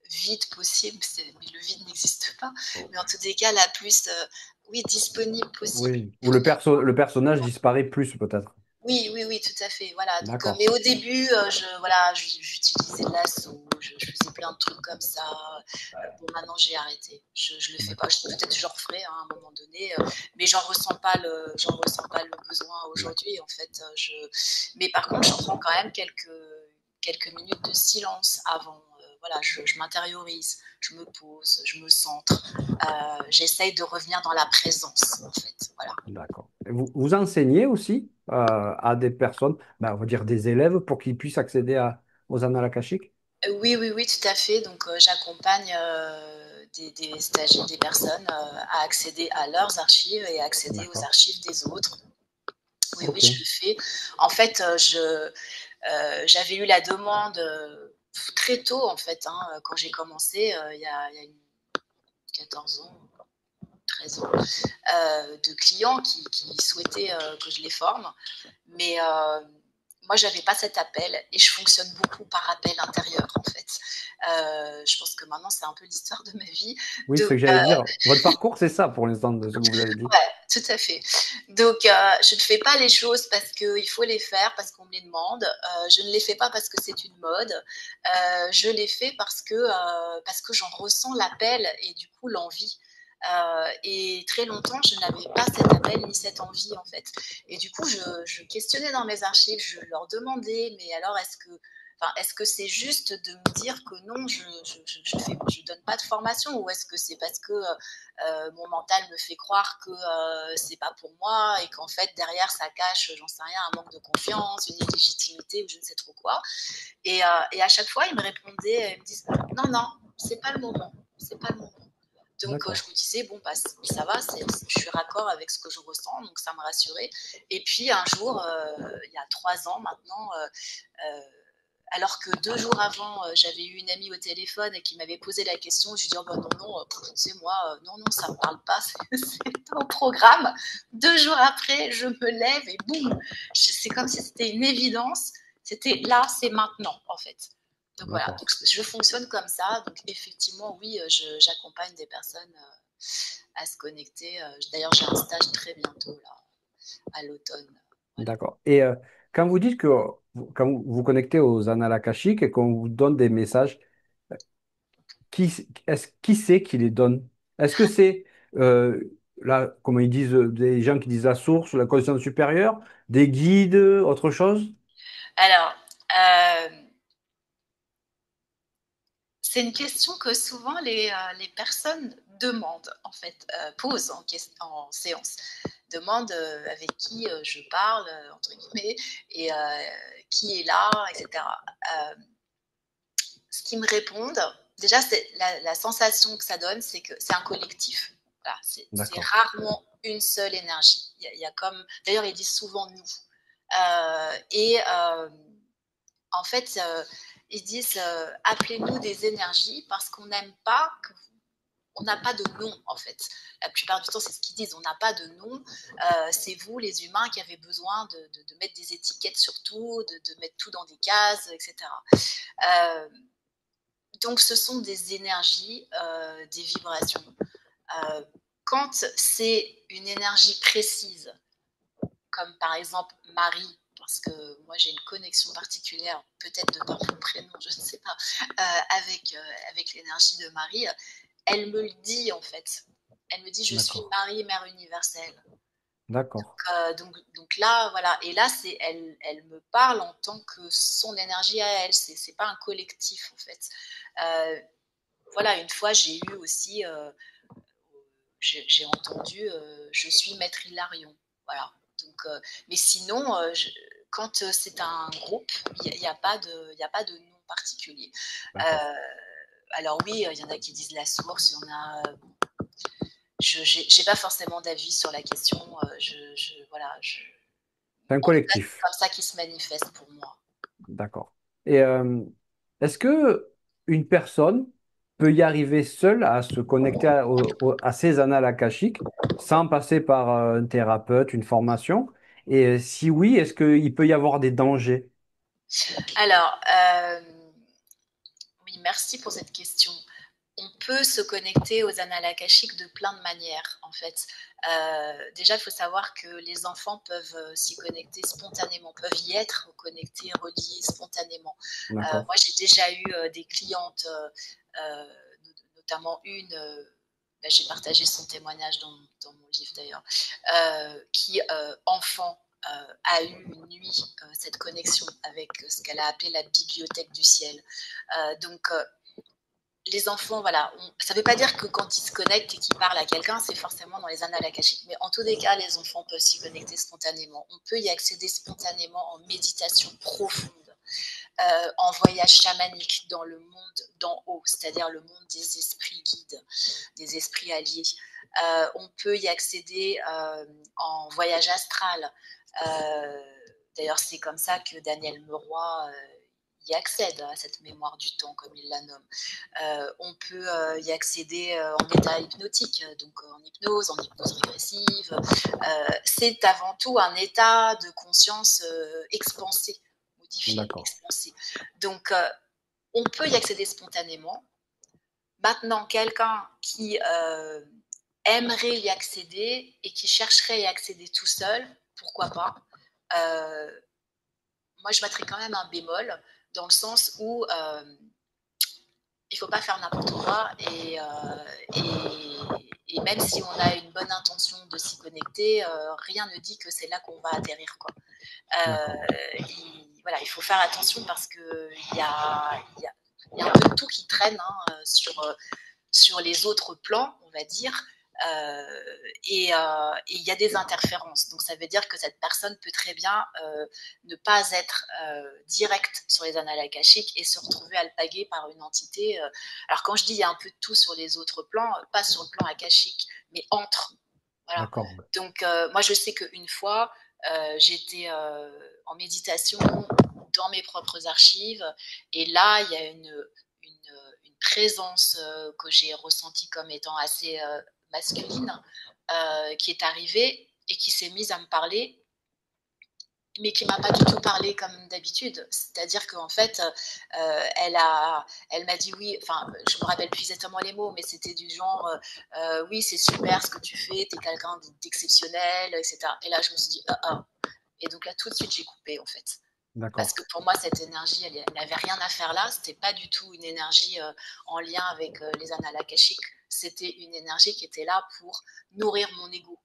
vide possible, mais le vide n'existe pas, mais en tous les cas, la plus, oui, disponible possible Oui. Ou pour moi. le personnage disparaît plus, peut-être. Oui, oui, oui, tout à fait. Voilà. Donc, D'accord. mais au début, voilà, j'utilisais de l'assaut, je faisais plein de trucs comme ça. Bon, maintenant, j'ai arrêté. Je le fais pas. D'accord. Peut-être je referai hein, à un moment donné, mais j'en ressens pas le besoin D'accord. aujourd'hui. En fait, mais par contre, je prends quand même quelques minutes de silence avant. Voilà, je m'intériorise, je me pose, je me centre. J'essaye de revenir dans la présence, en fait. Voilà. D'accord. Et vous enseignez aussi à des personnes, ben, on va dire des élèves, pour qu'ils puissent accéder aux annales akashiques? Oui, oui, oui, tout à fait. Donc, j'accompagne des stagiaires, des personnes à accéder à leurs archives et à accéder aux D'accord. archives des autres. Oui, oui, Ok. je le fais. En fait, j'avais eu la demande très tôt, en fait, hein, quand j'ai commencé, il y a 14 ans, 13 ans, de clients qui souhaitaient que je les forme. Mais moi, j'avais pas cet appel et je fonctionne beaucoup par appel intérieur, en fait. Je pense que maintenant, c'est un peu l'histoire de ma vie. Oui, c'est ce Donc, que j'allais dire. Votre parcours, c'est ça pour l'instant, de ce que vous avez dit. ouais, tout à fait. Donc, je ne fais pas les choses parce qu'il faut les faire, parce qu'on me les demande. Je ne les fais pas parce que c'est une mode. Je les fais parce que j'en ressens l'appel et du coup l'envie. Et très longtemps, je n'avais pas cet appel ni cette envie en fait. Et du coup, je questionnais dans mes archives, je leur demandais, mais alors est-ce que c'est juste de me dire que non, je donne pas de formation, ou est-ce que c'est parce que mon mental me fait croire que c'est pas pour moi et qu'en fait derrière ça cache, j'en sais rien, un manque de confiance, une illégitimité ou je ne sais trop quoi. Et à chaque fois ils me répondaient, ils me disent non non, c'est pas le moment, c'est pas le moment. Donc je D'accord. me disais bon bah ça va, je suis raccord avec ce que je ressens, donc ça me rassurait. Et puis un jour, il y a 3 ans maintenant, euh, alors que 2 jours avant, j'avais eu une amie au téléphone et qui m'avait posé la question. Je lui ai dit oh, bah, non, non, tu sais, moi, non, non, ça ne me parle pas, c'est au programme. 2 jours après, je me lève et boum, c'est comme si c'était une évidence. C'était là, c'est maintenant, en fait. Donc voilà, D'accord. donc, je fonctionne comme ça. Donc effectivement, oui, j'accompagne des personnes à se connecter. D'ailleurs, j'ai un stage très bientôt, là, à l'automne. Voilà. D'accord. Et quand vous dites que quand vous vous connectez aux annales akashiques et qu'on vous donne des messages, qui c'est qui les donne? Est-ce que c'est, là, comme ils disent, des gens qui disent la source, la conscience supérieure, des guides, autre chose? Alors, c'est une question que souvent les personnes demandent, en fait, posent en séance. Demandent avec qui je parle, entre guillemets, et qui est là, etc. Euh, Ce qu'ils me répondent, déjà, c'est la sensation que ça donne, c'est que c'est un collectif. Voilà, c'est D'accord. rarement une seule énergie. Il y a comme, d'ailleurs, ils disent souvent nous. Et en fait, ils disent appelez-nous des énergies parce qu'on n'aime pas on n'a pas de nom en fait. La plupart du temps, c'est ce qu'ils disent. On n'a pas de nom. C'est vous, les humains, qui avez besoin de mettre des étiquettes sur tout, de mettre tout dans des cases, etc. Euh, donc, ce sont des énergies, des vibrations. Euh, Quand c'est une énergie précise, comme par exemple Marie, parce que moi j'ai une connexion particulière, peut-être de par mon prénom, je ne sais pas, avec l'énergie de Marie, elle me le dit en fait. Elle me dit je suis D'accord. Marie, Mère universelle. D'accord. Donc là, voilà. Et là, elle me parle en tant que son énergie à elle. C'est pas un collectif en fait. Euh, voilà, une fois j'ai eu aussi, j'ai entendu je suis Maître Hilarion. Voilà. Donc, mais sinon, quand c'est un groupe, il n'y a, a pas de nom particulier. D'accord. Euh, alors oui, il y en a qui disent la source, il y en a. Je n'ai pas forcément d'avis sur la question. Voilà, C'est un en tout cas, c'est collectif. comme ça qui se manifeste pour moi. D'accord. Et est-ce que une personne peut y arriver seule à se connecter à ces annales akashiques sans passer par un thérapeute, une formation? Et si oui, est-ce qu'il peut y avoir des dangers? Alors, oui, merci pour cette question. on peut se connecter aux annales akashiques de plein de manières, en fait. Déjà, il faut savoir que les enfants peuvent s'y connecter spontanément, peuvent y être connectés, reliés spontanément. D'accord. Moi, j'ai déjà eu des clientes, notamment une, j'ai partagé son témoignage dans mon livre d'ailleurs, qui, enfant, a eu une nuit cette connexion avec ce qu'elle a appelé la bibliothèque du ciel. Donc, les enfants, voilà, ça ne veut pas dire que quand ils se connectent et qu'ils parlent à quelqu'un, c'est forcément dans les annales akashiques. Mais en tous les cas, les enfants peuvent s'y connecter spontanément. On peut y accéder spontanément en méditation profonde, en voyage chamanique dans le monde d'en haut, c'est-à-dire le monde des esprits guides, des esprits alliés. On peut y accéder en voyage astral. Euh, D'ailleurs, c'est comme ça que Daniel Meroy y accède à cette mémoire du temps, comme il la nomme. On peut y accéder en état hypnotique, donc en hypnose régressive. C'est avant tout un état de conscience expansé, modifié, D'accord. expansé. Donc, on peut y accéder spontanément. Maintenant, quelqu'un qui aimerait y accéder et qui chercherait à y accéder tout seul, pourquoi pas. Moi, je mettrais quand même un bémol dans le sens où il ne faut pas faire n'importe quoi et même si on a une bonne intention de s'y connecter, rien ne dit que c'est là qu'on va atterrir, quoi. D'accord. Voilà, il faut faire attention parce que il y a un peu de tout qui traîne hein, sur les autres plans, on va dire. Et il y a des interférences. Donc ça veut dire que cette personne peut très bien ne pas être directe sur les annales akashiques et se retrouver alpaguée par une entité. Alors quand je dis il y a un peu de tout sur les autres plans, pas sur le plan akashique, mais entre. Voilà. D'accord. Donc moi je sais qu'une fois, j'étais en méditation dans mes propres archives et là il y a une présence que j'ai ressentie comme étant assez masculine qui est arrivée et qui s'est mise à me parler mais qui m'a pas du tout parlé comme d'habitude. C'est-à-dire qu'en fait, elle m'a dit oui. Enfin, je me rappelle plus exactement les mots, mais c'était du genre oui, c'est super ce que tu fais, t'es quelqu'un d'exceptionnel, etc. Et là, je me suis dit ah. Et donc là, tout de suite, j'ai coupé en fait. Parce D'accord. que pour moi, cette énergie, elle n'avait rien à faire là. C'était pas du tout une énergie en lien avec les annales akashiques. C'était une énergie qui était là pour nourrir mon ego.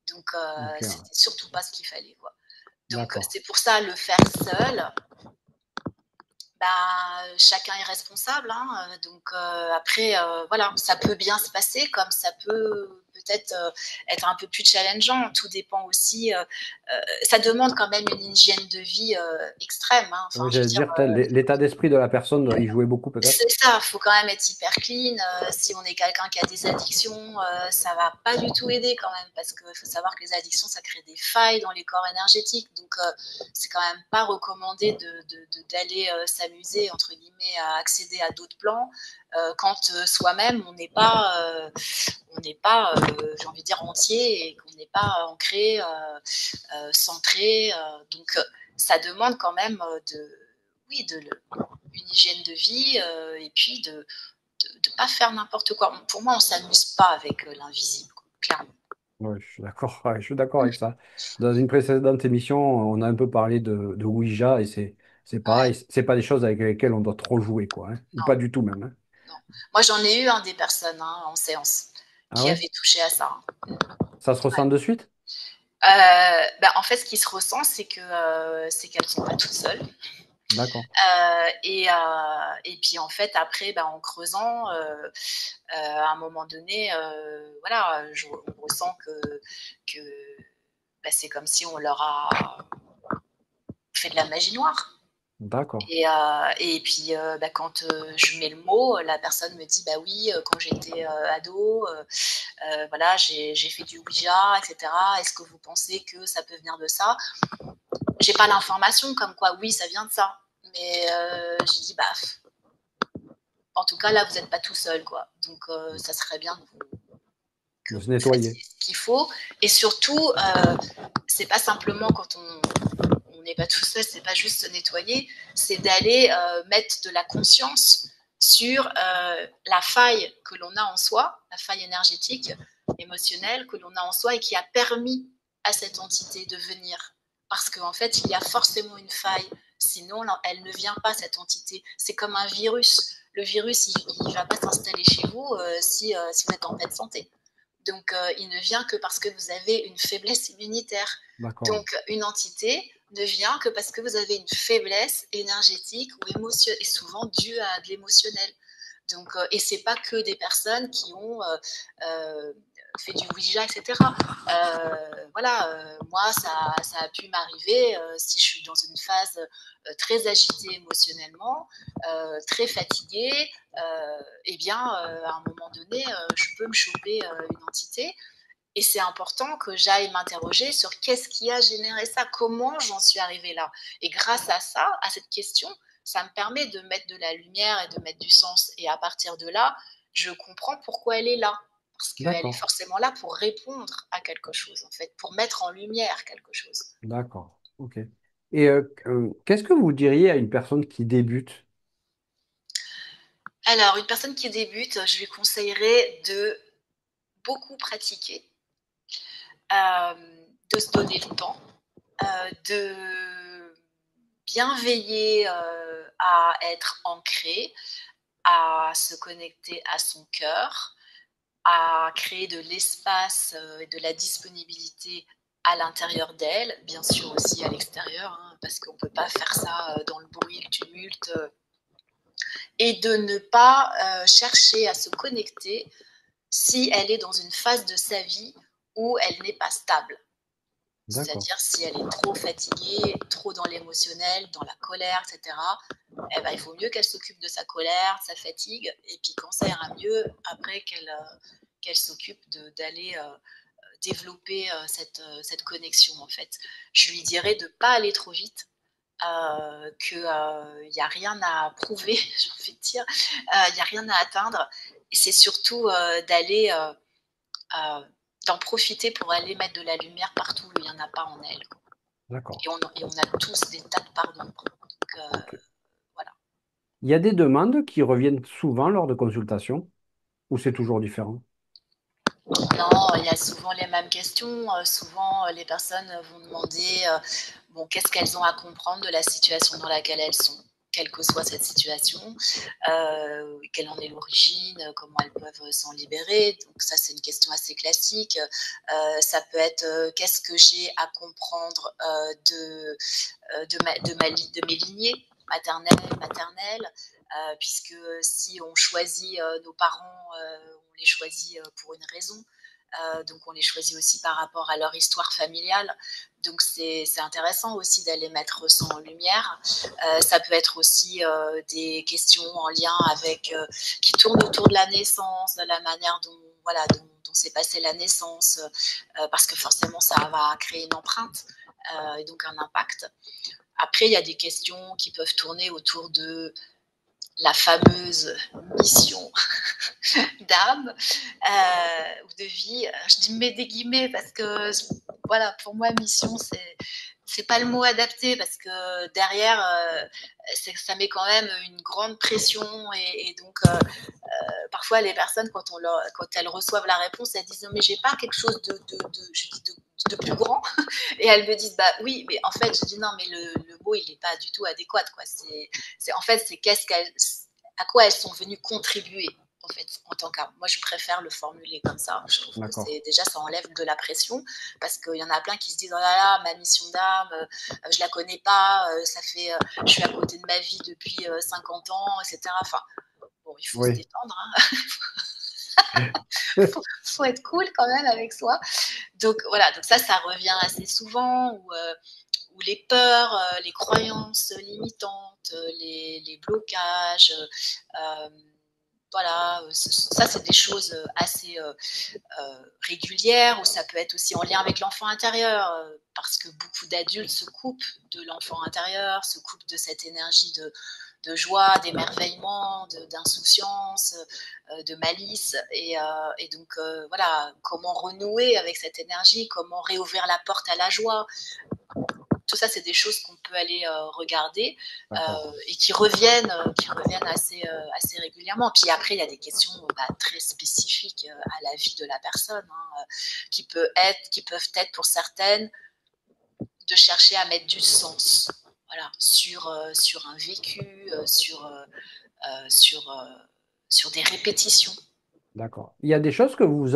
Donc, Ok. Ouais. c'était surtout pas ce qu'il fallait, quoi. Donc, D'accord. c'est pour ça, le faire seul, bah, chacun est responsable. Hein, donc, après, voilà, ça peut bien se passer comme ça peut peut-être être un peu plus challengeant. Tout dépend aussi. Ça demande quand même une hygiène de vie extrême. Hein. Enfin, Oui, je veux j'allais dire, dire, l'état d'esprit de la personne doit y jouer beaucoup peut-être. c'est ça, il faut quand même être hyper clean. Si on est quelqu'un qui a des addictions, ça va pas du tout aider quand même, parce qu'il faut savoir que les addictions, ça crée des failles dans les corps énergétiques. Donc, c'est quand même pas recommandé d'aller s'amuser, entre guillemets, à accéder à d'autres plans quand soi-même, on n'est pas j'ai envie de dire, entier et qu'on n'est pas ancré, centré. Donc, ça demande quand même oui, une hygiène de vie et puis de ne pas faire n'importe quoi. Pour moi, on ne s'amuse pas avec l'invisible, clairement. Oui, je suis d'accord. Ouais, je suis d'accord avec ça. Dans une précédente émission, on a un peu parlé de Ouija et c'est Ouais, pareil. C'est pas des choses avec lesquelles on doit trop jouer, quoi. Hein. Ou non, pas du tout même. Hein. non. Moi, j'en ai eu des personnes en séance Ah qui ouais? avaient touché à ça. Ça se ressent de suite? En fait, ce qui se ressent, c'est qu'elles ne sont pas toutes seules. D'accord. Et puis en fait, après, en creusant, à un moment donné, voilà, on ressent que c'est comme si on leur a fait de la magie noire. D'accord. Et puis, quand je mets le mot, la personne me dit, bah oui, quand j'étais ado, voilà, j'ai fait du Ouija, etc. Est-ce que vous pensez que ça peut venir de ça? J'ai pas l'information comme quoi, oui, ça vient de ça. Mais j'ai dit, bah, en tout cas, là, vous n'êtes pas tout seul, quoi. Donc, ça serait bien que De se vous fassiez nettoyer. ce qu'il faut. Et surtout, c'est pas simplement quand on n'est pas tout seul, c'est pas juste se nettoyer, c'est d'aller mettre de la conscience sur la faille que l'on a en soi, la faille énergétique, émotionnelle que l'on a en soi et qui a permis à cette entité de venir. Parce qu'en fait, il y a forcément une faille. Sinon, elle ne vient pas, cette entité. C'est comme un virus. Le virus, il ne va pas s'installer chez vous si vous êtes en pleine santé. Donc, il ne vient que parce que vous avez une faiblesse immunitaire. D'accord, Donc, une entité ne vient que parce que vous avez une faiblesse énergétique ou émotionnelle, et souvent due à de l'émotionnel. Donc, et c'est pas que des personnes qui ont euh, fait du Ouija, etc. Voilà, moi, ça a pu m'arriver si je suis dans une phase très agitée émotionnellement, très fatiguée, eh bien, à un moment donné, je peux me choper une entité. Et c'est important que j'aille m'interroger sur qu'est-ce qui a généré ça, comment j'en suis arrivée là. Et grâce à ça, à cette question, ça me permet de mettre de la lumière et de mettre du sens. Et à partir de là, je comprends pourquoi elle est là. Parce qu'elle est d'accord, forcément là pour répondre à quelque chose, en fait, pour mettre en lumière quelque chose. d'accord. Ok. Et qu'est-ce que vous diriez à une personne qui débute? Alors, une personne qui débute, je lui conseillerais de beaucoup pratiquer, euh, de se donner le temps, de bien veiller à être ancré, à se connecter à son cœur, à créer de l'espace et de la disponibilité à l'intérieur d'elle, bien sûr aussi à l'extérieur, hein, parce qu'on ne peut pas faire ça dans le bruit, le tumulte, et de ne pas chercher à se connecter si elle est dans une phase de sa vie où elle n'est pas stable. D'accord, C'est-à-dire si elle est trop fatiguée, trop dans l'émotionnel, dans la colère, etc., eh ben, il vaut mieux qu'elle s'occupe de sa colère, de sa fatigue, et puis quand ça ira mieux, après qu'elle s'occupe d'aller développer cette connexion, en fait. Je lui dirais de ne pas aller trop vite, qu'il n'y a rien à prouver, j'ai envie de dire, il n'y a rien à atteindre, et c'est surtout d'aller euh, d'en profiter pour aller mettre de la lumière partout où il n'y en a pas en elle. d'accord. Et on a tous des tas de parts d'ombre. Donc, Ok. voilà. Il y a des demandes qui reviennent souvent lors de consultations ou c'est toujours différent? Non, il y a souvent les mêmes questions. Souvent, les personnes vont demander bon, qu'est-ce qu'elles ont à comprendre de la situation dans laquelle elles sont, quelle que soit cette situation, quelle en est l'origine, comment elles peuvent s'en libérer. Donc ça, c'est une question assez classique. Ça peut être qu'est-ce que j'ai à comprendre de mes lignées maternelles, puisque si on choisit nos parents, on les choisit pour une raison. Donc on les choisit aussi par rapport à leur histoire familiale. Donc c'est intéressant aussi d'aller mettre ça en lumière. Ça peut être aussi des questions en lien avec qui tournent autour de la naissance, de la manière dont voilà dont s'est passée la naissance, parce que forcément ça va créer une empreinte et donc un impact. Après, il y a des questions qui peuvent tourner autour de la fameuse mission d'âme ou de vie. Je dis mets des guillemets parce que voilà, pour moi mission c'est pas le mot adapté parce que derrière ça met quand même une grande pression et donc parfois les personnes quand elles reçoivent la réponse elles disent non mais j'ai pas quelque chose de plus grand et elles me disent bah oui mais en fait je dis non mais le mot il est pas du tout adéquat quoi c'est en fait c'est qu'est-ce qu'elles à quoi elles sont venues contribuer en fait en tant qu'âme. Moi je préfère le formuler comme ça. Je trouve que D'accord. c'est déjà ça enlève de la pression parce qu'il y en a plein qui se disent oh là là ma mission d'âme je la connais pas ça fait je suis à côté de ma vie depuis 50 ans etc. Enfin bon il faut se Oui. détendre hein. Faut être cool quand même avec soi. Donc voilà donc ça revient assez souvent où les peurs, les croyances limitantes, les blocages, euh, voilà, ça c'est des choses assez régulières, ou ça peut être aussi en lien avec l'enfant intérieur, parce que beaucoup d'adultes se coupent de l'enfant intérieur, se coupent de cette énergie de joie, d'émerveillement, d'insouciance, de malice. Et donc, voilà, comment renouer avec cette énergie, comment réouvrir la porte à la joie, tout ça, c'est des choses qu'on peut aller regarder D'accord. et qui reviennent assez régulièrement. Puis après, il y a des questions très spécifiques à la vie de la personne, hein, qui peuvent être pour certaines de chercher à mettre du sens, voilà, sur un vécu, sur, sur des répétitions. D'accord. Il y a des choses que vous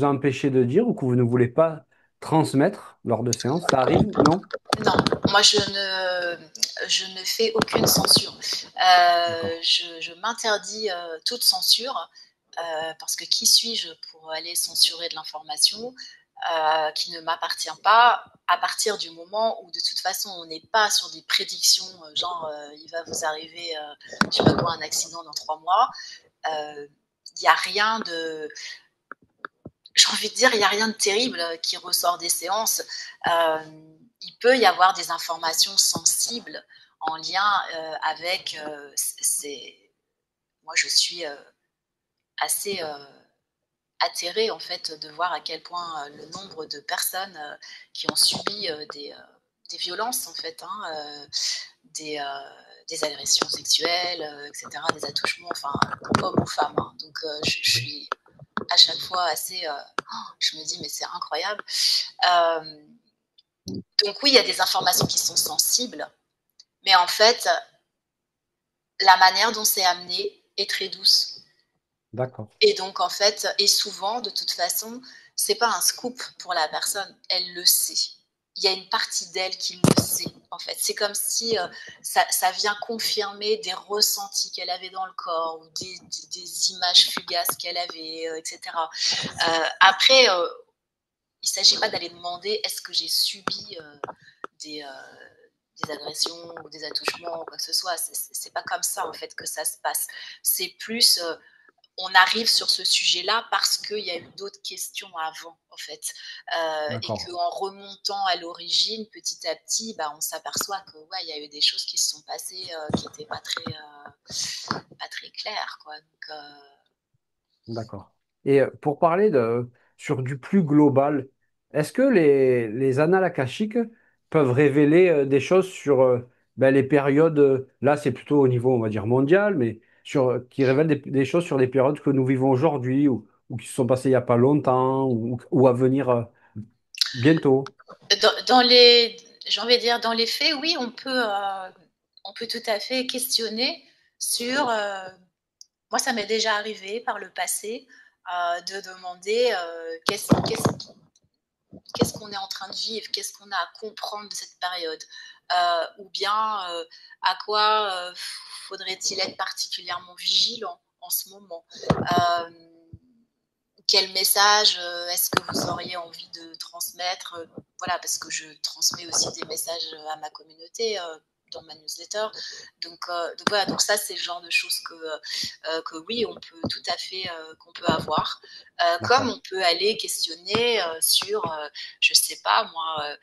empêchez de dire ou que vous ne voulez pas transmettre lors de séances. Ça arrive? Non? Non, moi je ne fais aucune censure. D'accord. Je m'interdis toute censure parce que qui suis-je pour aller censurer de l'information qui ne m'appartient pas à partir du moment où de toute façon on n'est pas sur des prédictions genre il va vous arriver je sais pas quoi un accident dans 3 mois. Il n'y a rien de j'ai envie de dire, il n'y a rien de terrible qui ressort des séances. Euh, il peut y avoir des informations sensibles en lien avec moi je suis assez atterrée en fait de voir à quel point le nombre de personnes qui ont subi des violences en fait, hein, des, des agressions sexuelles, etc., des attouchements, enfin, hommes ou femmes. Hein. Donc, je Oui. suis à chaque fois assez. Je me dis, mais c'est incroyable. Euh, donc, oui, il y a des informations qui sont sensibles, mais en fait, la manière dont c'est amené est très douce. D'accord. Et donc, en fait, et souvent, de toute façon, c'est pas un scoop pour la personne, elle le sait. Il y a une partie d'elle qui le sait, en fait. C'est comme si ça vient confirmer des ressentis qu'elle avait dans le corps ou des images fugaces qu'elle avait, etc. Après, il ne s'agit pas d'aller demander est-ce que j'ai subi des, des agressions ou des attouchements ou quoi que ce soit. C'est pas comme ça, en fait, que ça se passe. C'est plus on arrive sur ce sujet-là parce qu'il y a eu d'autres questions avant, en fait. Et D'accord. qu'en remontant à l'origine, petit à petit, on s'aperçoit que ouais, il y a eu des choses qui se sont passées qui n'étaient pas très claires, quoi. Donc, D'accord. Et pour parler sur du plus global, est-ce que les annales akashiques peuvent révéler des choses sur les périodes, là c'est plutôt au niveau, on va dire, mondial, mais qui révèlent des choses sur les périodes que nous vivons aujourd'hui ou qui se sont passées il n'y a pas longtemps ou à venir bientôt? dans les, j'ai envie de dire, dans les faits, oui, on peut tout à fait questionner sur. Moi, ça m'est déjà arrivé par le passé de demander qu'est-ce qu'on est en train de vivre, qu'est-ce qu'on a à comprendre de cette période, ou bien à quoi faudrait-il être particulièrement vigilant en ce moment. Quel message est-ce que vous auriez envie de transmettre voilà, parce que je transmets aussi des messages à ma communauté dans ma newsletter. Donc voilà, donc ça c'est le genre de choses que oui, on peut tout à fait qu'on peut avoir. Comme D'accord. on peut aller questionner sur, je sais pas moi,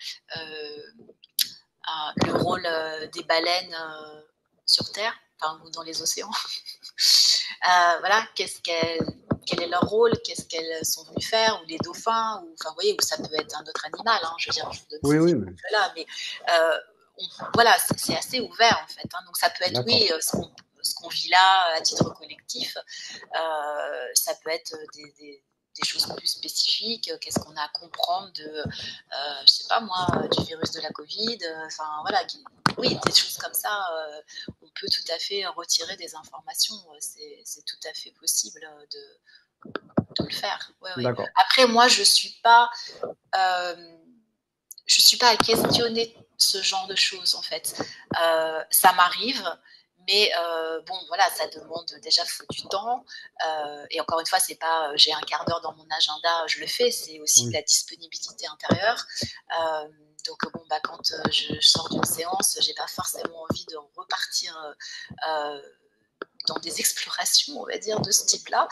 le rôle des baleines sur Terre, enfin, ou dans les océans. Voilà, quel est leur rôle, qu'est-ce qu'elles sont venues faire, ou les dauphins, ou enfin, vous voyez, ou ça peut être un autre animal. Hein, je veux dire, je vous donne Oui, ces oui, exemples-là, mais voilà, c'est assez ouvert en fait. Hein, donc ça peut être, d'accord. oui, ce qu'on vit là à titre collectif, ça peut être des choses plus spécifiques, qu'est-ce qu'on a à comprendre de, je sais pas moi, du virus de la Covid, enfin voilà, oui, des choses comme ça, on peut tout à fait retirer des informations, c'est tout à fait possible de le faire. Ouais, ouais. D'accord. Après, moi, euh, je suis pas à questionner ce genre de choses en fait. Ça m'arrive, mais bon voilà, ça demande déjà faut du temps. Et encore une fois, c'est pas j'ai un quart d'heure dans mon agenda, je le fais. C'est aussi de Oui. la disponibilité intérieure. Euh, donc bon quand je sors d'une séance, j'ai pas forcément envie de repartir dans des explorations, on va dire, de ce type-là.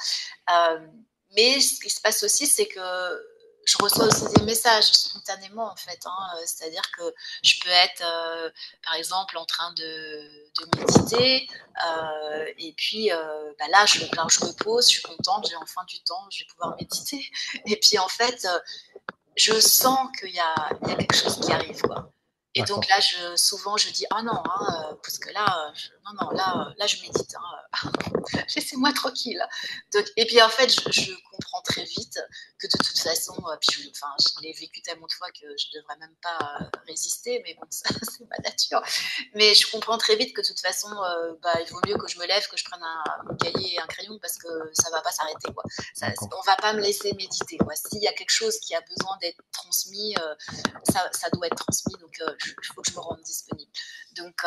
Euh, mais ce qui se passe aussi, c'est que je reçois aussi des messages spontanément, en fait. Hein. C'est-à-dire que je peux être, par exemple, en train de méditer, et puis là, je me pose, je suis contente, j'ai enfin du temps, je vais pouvoir méditer. Et puis, en fait, je sens qu'il y a quelque chose qui arrive, quoi. Et donc D'accord. là, souvent, je dis ah non, hein, parce que là, non, non, là, je médite. Hein, laissez-moi tranquille. Donc, et puis en fait, je comprends très vite que de toute façon, puis enfin, je l'ai vécu tellement de fois que je ne devrais même pas résister, mais bon, ça, c'est ma nature. Mais je comprends très vite que de toute façon, bah, il vaut mieux que je me lève, que je prenne un cahier et un crayon parce que ça ne va pas s'arrêter. Quoi. D'accord. On ne va pas me laisser méditer. S'il y a quelque chose qui a besoin d'être transmis, ça doit être transmis, donc il faut que je me rende disponible. Donc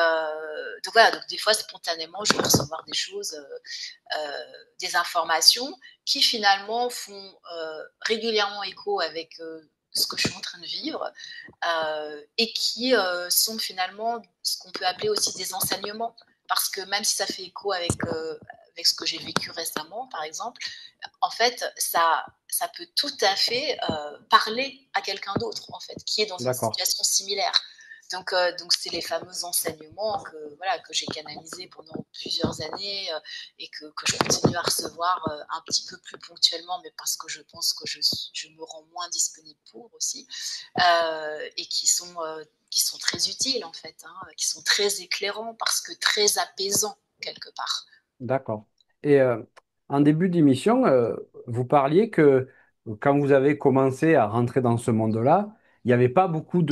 voilà, donc des fois spontanément, je vais recevoir des choses, des informations qui finalement font régulièrement écho avec ce que je suis en train de vivre et qui sont finalement ce qu'on peut appeler aussi des enseignements. Parce que même si ça fait écho avec ce que j'ai vécu récemment, par exemple, en fait, ça peut tout à fait parler à quelqu'un d'autre, en fait, qui est dans une D'accord. situation similaire. Donc c'est les fameux enseignements que j'ai canalisés pendant plusieurs années et que je continue à recevoir un petit peu plus ponctuellement, mais parce que je pense que je me rends moins disponible pour aussi, et qui sont très utiles en fait, hein, qui sont très éclairants parce que très apaisants quelque part. D'accord. Et en début d'émission, vous parliez que quand vous avez commencé à rentrer dans ce monde-là, il n'y avait pas beaucoup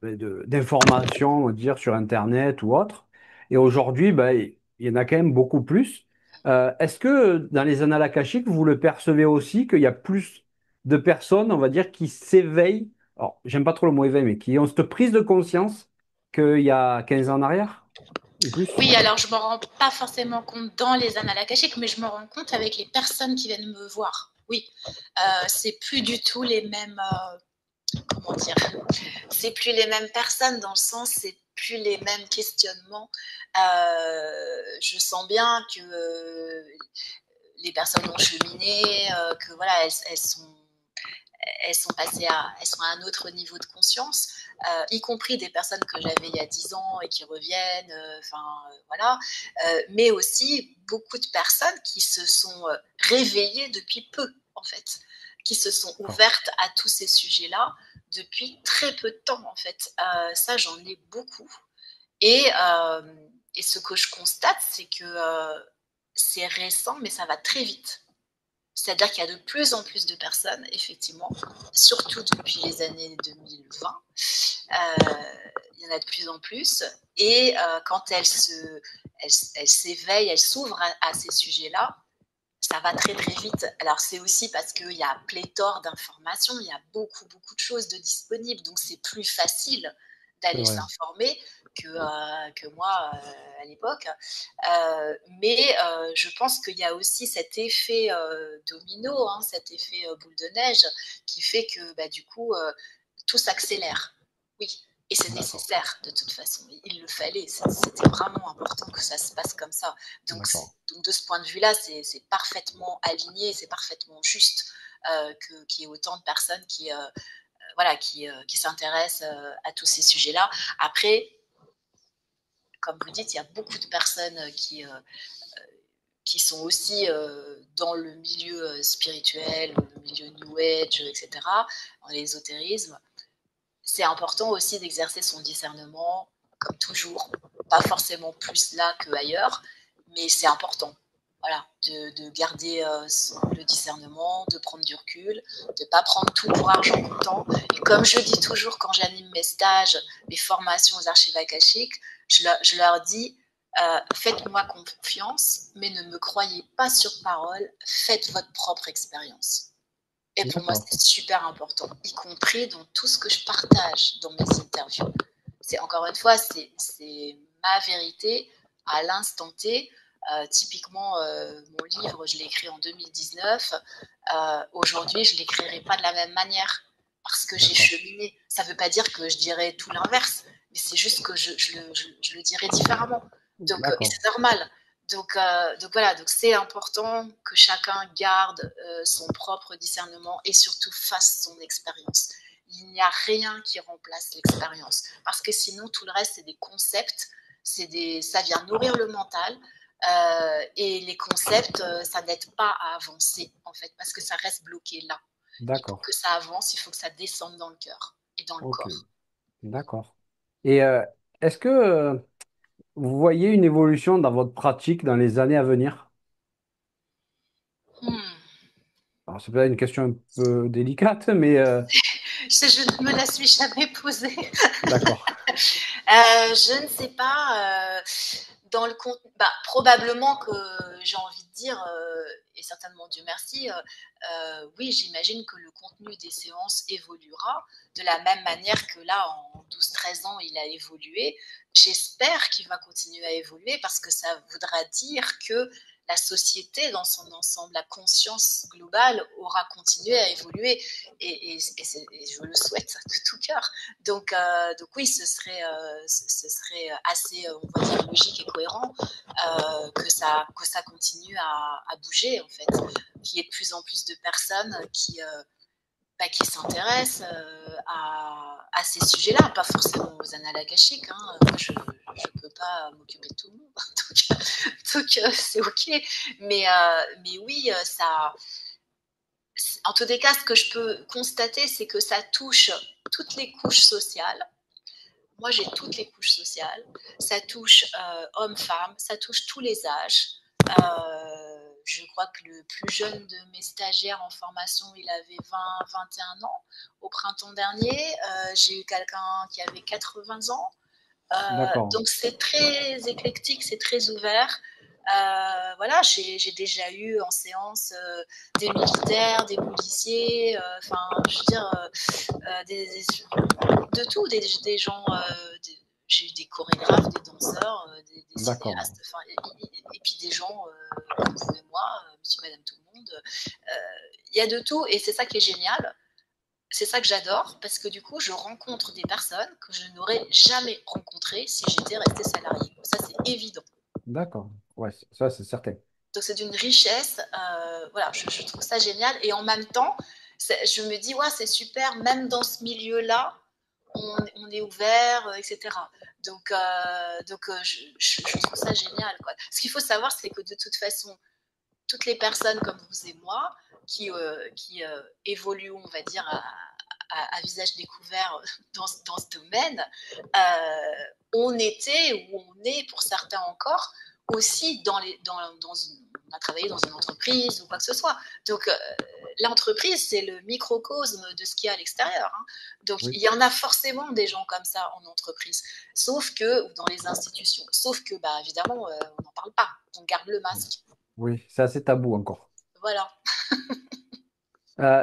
d'informations, on va dire, sur Internet ou autre. Et aujourd'hui, ben, il y en a quand même beaucoup plus. Est-ce que dans les annales akashiques, vous le percevez aussi qu'il y a plus de personnes, on va dire, qui s'éveillent, alors j'aime pas trop le mot éveil, mais qui ont cette prise de conscience qu'il y a 15 ans en arrière ou plus? Oui, alors je ne me rends pas forcément compte dans les annales akashiques, mais je me rends compte avec les personnes qui viennent me voir. Oui, c'est plus du tout les mêmes, comment dire, c'est plus les mêmes personnes dans le sens, c'est plus les mêmes questionnements. Je sens bien que les personnes ont cheminé, que voilà, elles sont à un autre niveau de conscience, y compris des personnes que j'avais il y a 10 ans et qui reviennent, voilà, mais aussi beaucoup de personnes qui se sont réveillées depuis peu, en fait, qui se sont D'accord. ouvertes à tous ces sujets-là depuis très peu de temps, en fait. Ça, j'en ai beaucoup. Et, euh, et ce que je constate, c'est que c'est récent, mais ça va très vite. C'est-à-dire qu'il y a de plus en plus de personnes, effectivement, surtout depuis les années 2020. Il y en a de plus en plus. Et quand elles s'éveillent, elles s'ouvrent à ces sujets-là, ça va très très vite. Alors c'est aussi parce qu'il y a pléthore d'informations, il y a beaucoup beaucoup de choses de disponibles, donc c'est plus facile C'est d'aller vrai. s'informer que moi à l'époque. Mais je pense qu'il y a aussi cet effet domino, hein, cet effet boule de neige qui fait que bah, du coup tout s'accélère. Oui. Et c'est D'accord. nécessaire de toute façon. Il le fallait. C'était vraiment important que ça se passe comme ça. Donc, D'accord. donc de ce point de vue-là, c'est parfaitement aligné, c'est parfaitement juste qu'il y ait autant de personnes voilà, qui s'intéressent à tous ces sujets-là. Après, comme vous dites, il y a beaucoup de personnes qui sont aussi dans le milieu spirituel, le milieu New Age, etc., dans l'ésotérisme. C'est important aussi d'exercer son discernement, comme toujours, pas forcément plus là qu'ailleurs, mais c'est important. Voilà, de garder le discernement, de prendre du recul, de ne pas prendre tout pour argent comptant. Et comme je dis toujours quand j'anime mes stages, mes formations aux archives akashiques, je leur dis faites-moi confiance, mais ne me croyez pas sur parole, faites votre propre expérience. Et pour moi, D'accord. c'est super important, y compris dans tout ce que je partage dans mes interviews. C'est encore une fois, c'est ma vérité à l'instant T. Typiquement, mon livre, je l'ai écrit en 2019. Aujourd'hui, je ne l'écrirai pas de la même manière parce que j'ai D'accord. cheminé. Ça ne veut pas dire que je dirais tout l'inverse, mais c'est juste que je le dirais différemment. Et D'accord. c'est normal. Donc voilà, donc c'est important que chacun garde son propre discernement et surtout fasse son expérience. Il n'y a rien qui remplace l'expérience parce que sinon tout le reste c'est des concepts, ça vient nourrir le mental et les concepts ça n'aide pas à avancer en fait parce que ça reste bloqué là. Et pour D'accord. que ça avance, il faut que ça descende dans le cœur et dans le Ok. corps. D'accord. Et est-ce que vous voyez une évolution dans votre pratique dans les années à venir? Hmm. Alors, c'est peut-être une question un peu délicate, mais Je ne me la suis jamais posée. d'accord. Je ne sais pas. Dans le contenu, bah, probablement que j'ai envie de dire, et certainement Dieu merci, oui, j'imagine que le contenu des séances évoluera de la même manière que là, en 12-13 ans, il a évolué. J'espère qu'il va continuer à évoluer parce que ça voudra dire que la société dans son ensemble, la conscience globale aura continué à évoluer et je le souhaite de tout cœur. Donc oui, ce serait assez, on va dire, logique et cohérent que ça continue à bouger, en fait. Qu'il y ait de plus en plus de personnes qui s'intéressent à ces sujets-là, pas forcément aux annales akashiques. Hein. Moi, je ne peux pas m'occuper de tout le monde, donc c'est OK. Mais oui, en tous les cas, ce que je peux constater, c'est que ça touche toutes les couches sociales. Moi, j'ai toutes les couches sociales. Ça touche hommes-femmes, ça touche tous les âges. Je crois que le plus jeune de mes stagiaires en formation, il avait 20-21 ans. Au printemps dernier, j'ai eu quelqu'un qui avait 80 ans. D'accord. Donc c'est très éclectique, c'est très ouvert. Voilà, j'ai déjà eu en séance des militaires, des policiers, je veux dire, de tout, des gens, j'ai eu des chorégraphes, des danseurs, des D'accord. cinéastes, et puis des gens comme vous et moi, monsieur, madame, tout le monde. Il y a de tout, et c'est ça qui est génial. C'est ça que j'adore, parce que du coup, je rencontre des personnes que je n'aurais jamais rencontrées si j'étais restée salariée. Ça, c'est évident. D'accord. Ouais, ça, c'est certain. Donc, c'est d'une richesse. Voilà, je trouve ça génial. Et en même temps, je me dis, ouais, c'est super, même dans ce milieu-là, on est ouvert, etc. Donc je trouve ça génial. Quoi. Ce qu'il faut savoir, c'est que de toute façon, toutes les personnes comme vous et moi qui évoluent, on va dire, à visage découvert dans ce domaine, on était ou on est pour certains encore aussi on a travaillé dans une entreprise ou quoi que ce soit. Donc l'entreprise, c'est le microcosme de ce qu'il y a à l'extérieur. Hein. Donc Oui. il y en a forcément des gens comme ça en entreprise, sauf que dans les institutions, sauf que bah évidemment on n'en parle pas, on garde le masque. Oui, c'est assez tabou encore. Voilà.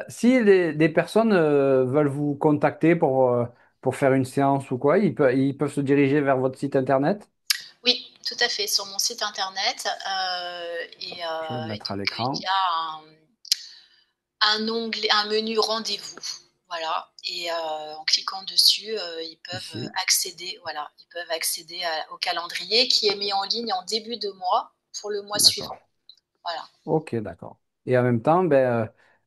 Si des personnes veulent vous contacter pour faire une séance ou quoi, ils peuvent se diriger vers votre site internet. Oui, tout à fait, sur mon site internet. Je vais le Et mettre à donc, il l'écran. y a un onglet, un menu rendez-vous. Voilà. Et en cliquant dessus, ils peuvent Ici. accéder, voilà, ils peuvent accéder au calendrier qui est mis en ligne en début de mois pour le mois suivant. D'accord. Voilà. Ok, d'accord. Et en même temps,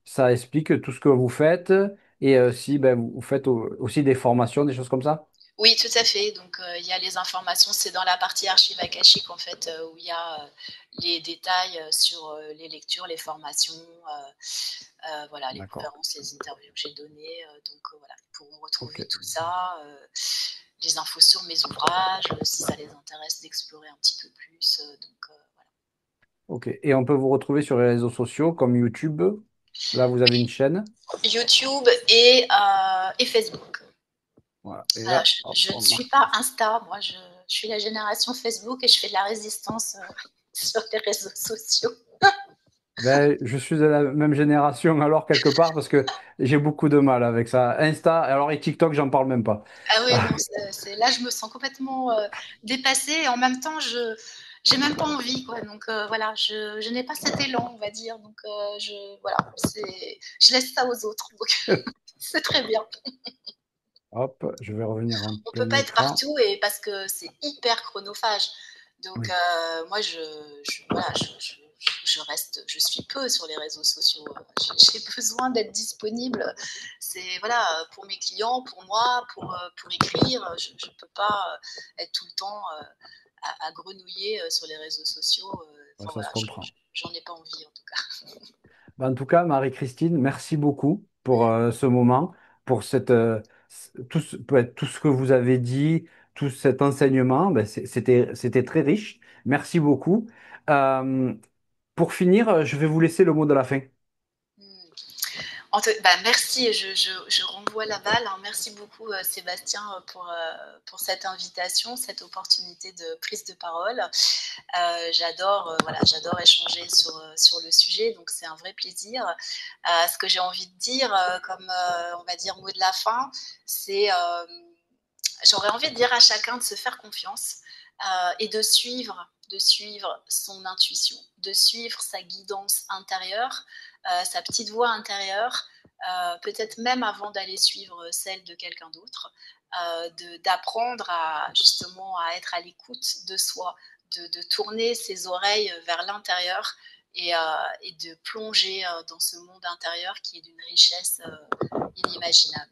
ça explique tout ce que vous faites et si vous faites aussi des formations, des choses comme ça. Oui, tout à fait. Donc, il y a les informations, c'est dans la partie archive akashique, en fait, où il y a les détails sur les lectures, les formations, voilà, les D'accord. conférences, les interviews que j'ai données. Donc, voilà, ils pourront Ok. retrouver tout ça, les infos sur mes ouvrages, si ça les intéresse d'explorer un petit peu plus. Voilà. Ok. Et on peut vous retrouver sur les réseaux sociaux comme YouTube. Là, vous avez une chaîne. YouTube et Facebook. Voilà. Et Voilà, là, hop, je ne on suis marque. pas Insta, moi je suis la génération Facebook et je fais de la résistance sur les réseaux sociaux. Je suis de la même génération alors quelque part parce que j'ai beaucoup de mal avec ça. Insta, alors et TikTok, j'en parle même pas. Ah oui, non, là je me sens complètement dépassée et en même temps je j'ai même pas envie quoi. Donc voilà, je n'ai pas cet élan, on va dire. Donc voilà, je laisse ça aux autres. Donc c'est très bien. Hop, je vais revenir en On peut plein pas être écran. partout et parce que c'est hyper chronophage. Donc Oui, moi voilà, je reste, je suis peu sur les réseaux sociaux. J'ai besoin d'être disponible. C'est voilà pour mes clients, pour moi, pour écrire. Je peux pas être tout le temps à grenouiller sur les réseaux sociaux. ouais, Enfin ça se voilà, comprend. j'en ai pas envie en tout cas. En tout cas, Marie-Christine, merci beaucoup pour ce moment, pour tout ce que vous avez dit. tout cet enseignement. Ben, c'était très riche. Merci beaucoup. Euh, pour finir, je vais vous laisser le mot de la fin. Bah, merci, je renvoie la balle, hein. Merci beaucoup, Sébastien, pour cette invitation, cette opportunité de prise de parole. Voilà, j'adore échanger sur le sujet, donc c'est un vrai plaisir. Ce que j'ai envie de dire, comme on va dire mot de la fin, c'est j'aurais envie de dire à chacun de se faire confiance et de suivre son intuition, de suivre sa guidance intérieure, sa petite voix intérieure, peut-être même avant d'aller suivre celle de quelqu'un d'autre, d'apprendre à justement à être à l'écoute de soi, de tourner ses oreilles vers l'intérieur et de plonger dans ce monde intérieur qui est d'une richesse inimaginable.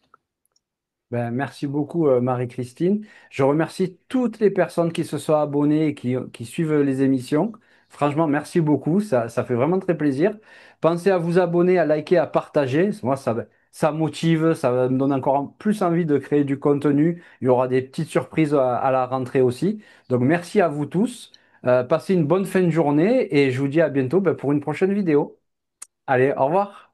Ben, merci beaucoup, Marie-Christine. Je remercie toutes les personnes qui se sont abonnées et qui suivent les émissions. Franchement, merci beaucoup. Ça fait vraiment très plaisir. Pensez à vous abonner, à liker, à partager. Moi, ça motive, ça me donne encore plus envie de créer du contenu. Il y aura des petites surprises à la rentrée aussi. Donc, merci à vous tous. Passez une bonne fin de journée et je vous dis à bientôt, ben, pour une prochaine vidéo. Allez, au revoir.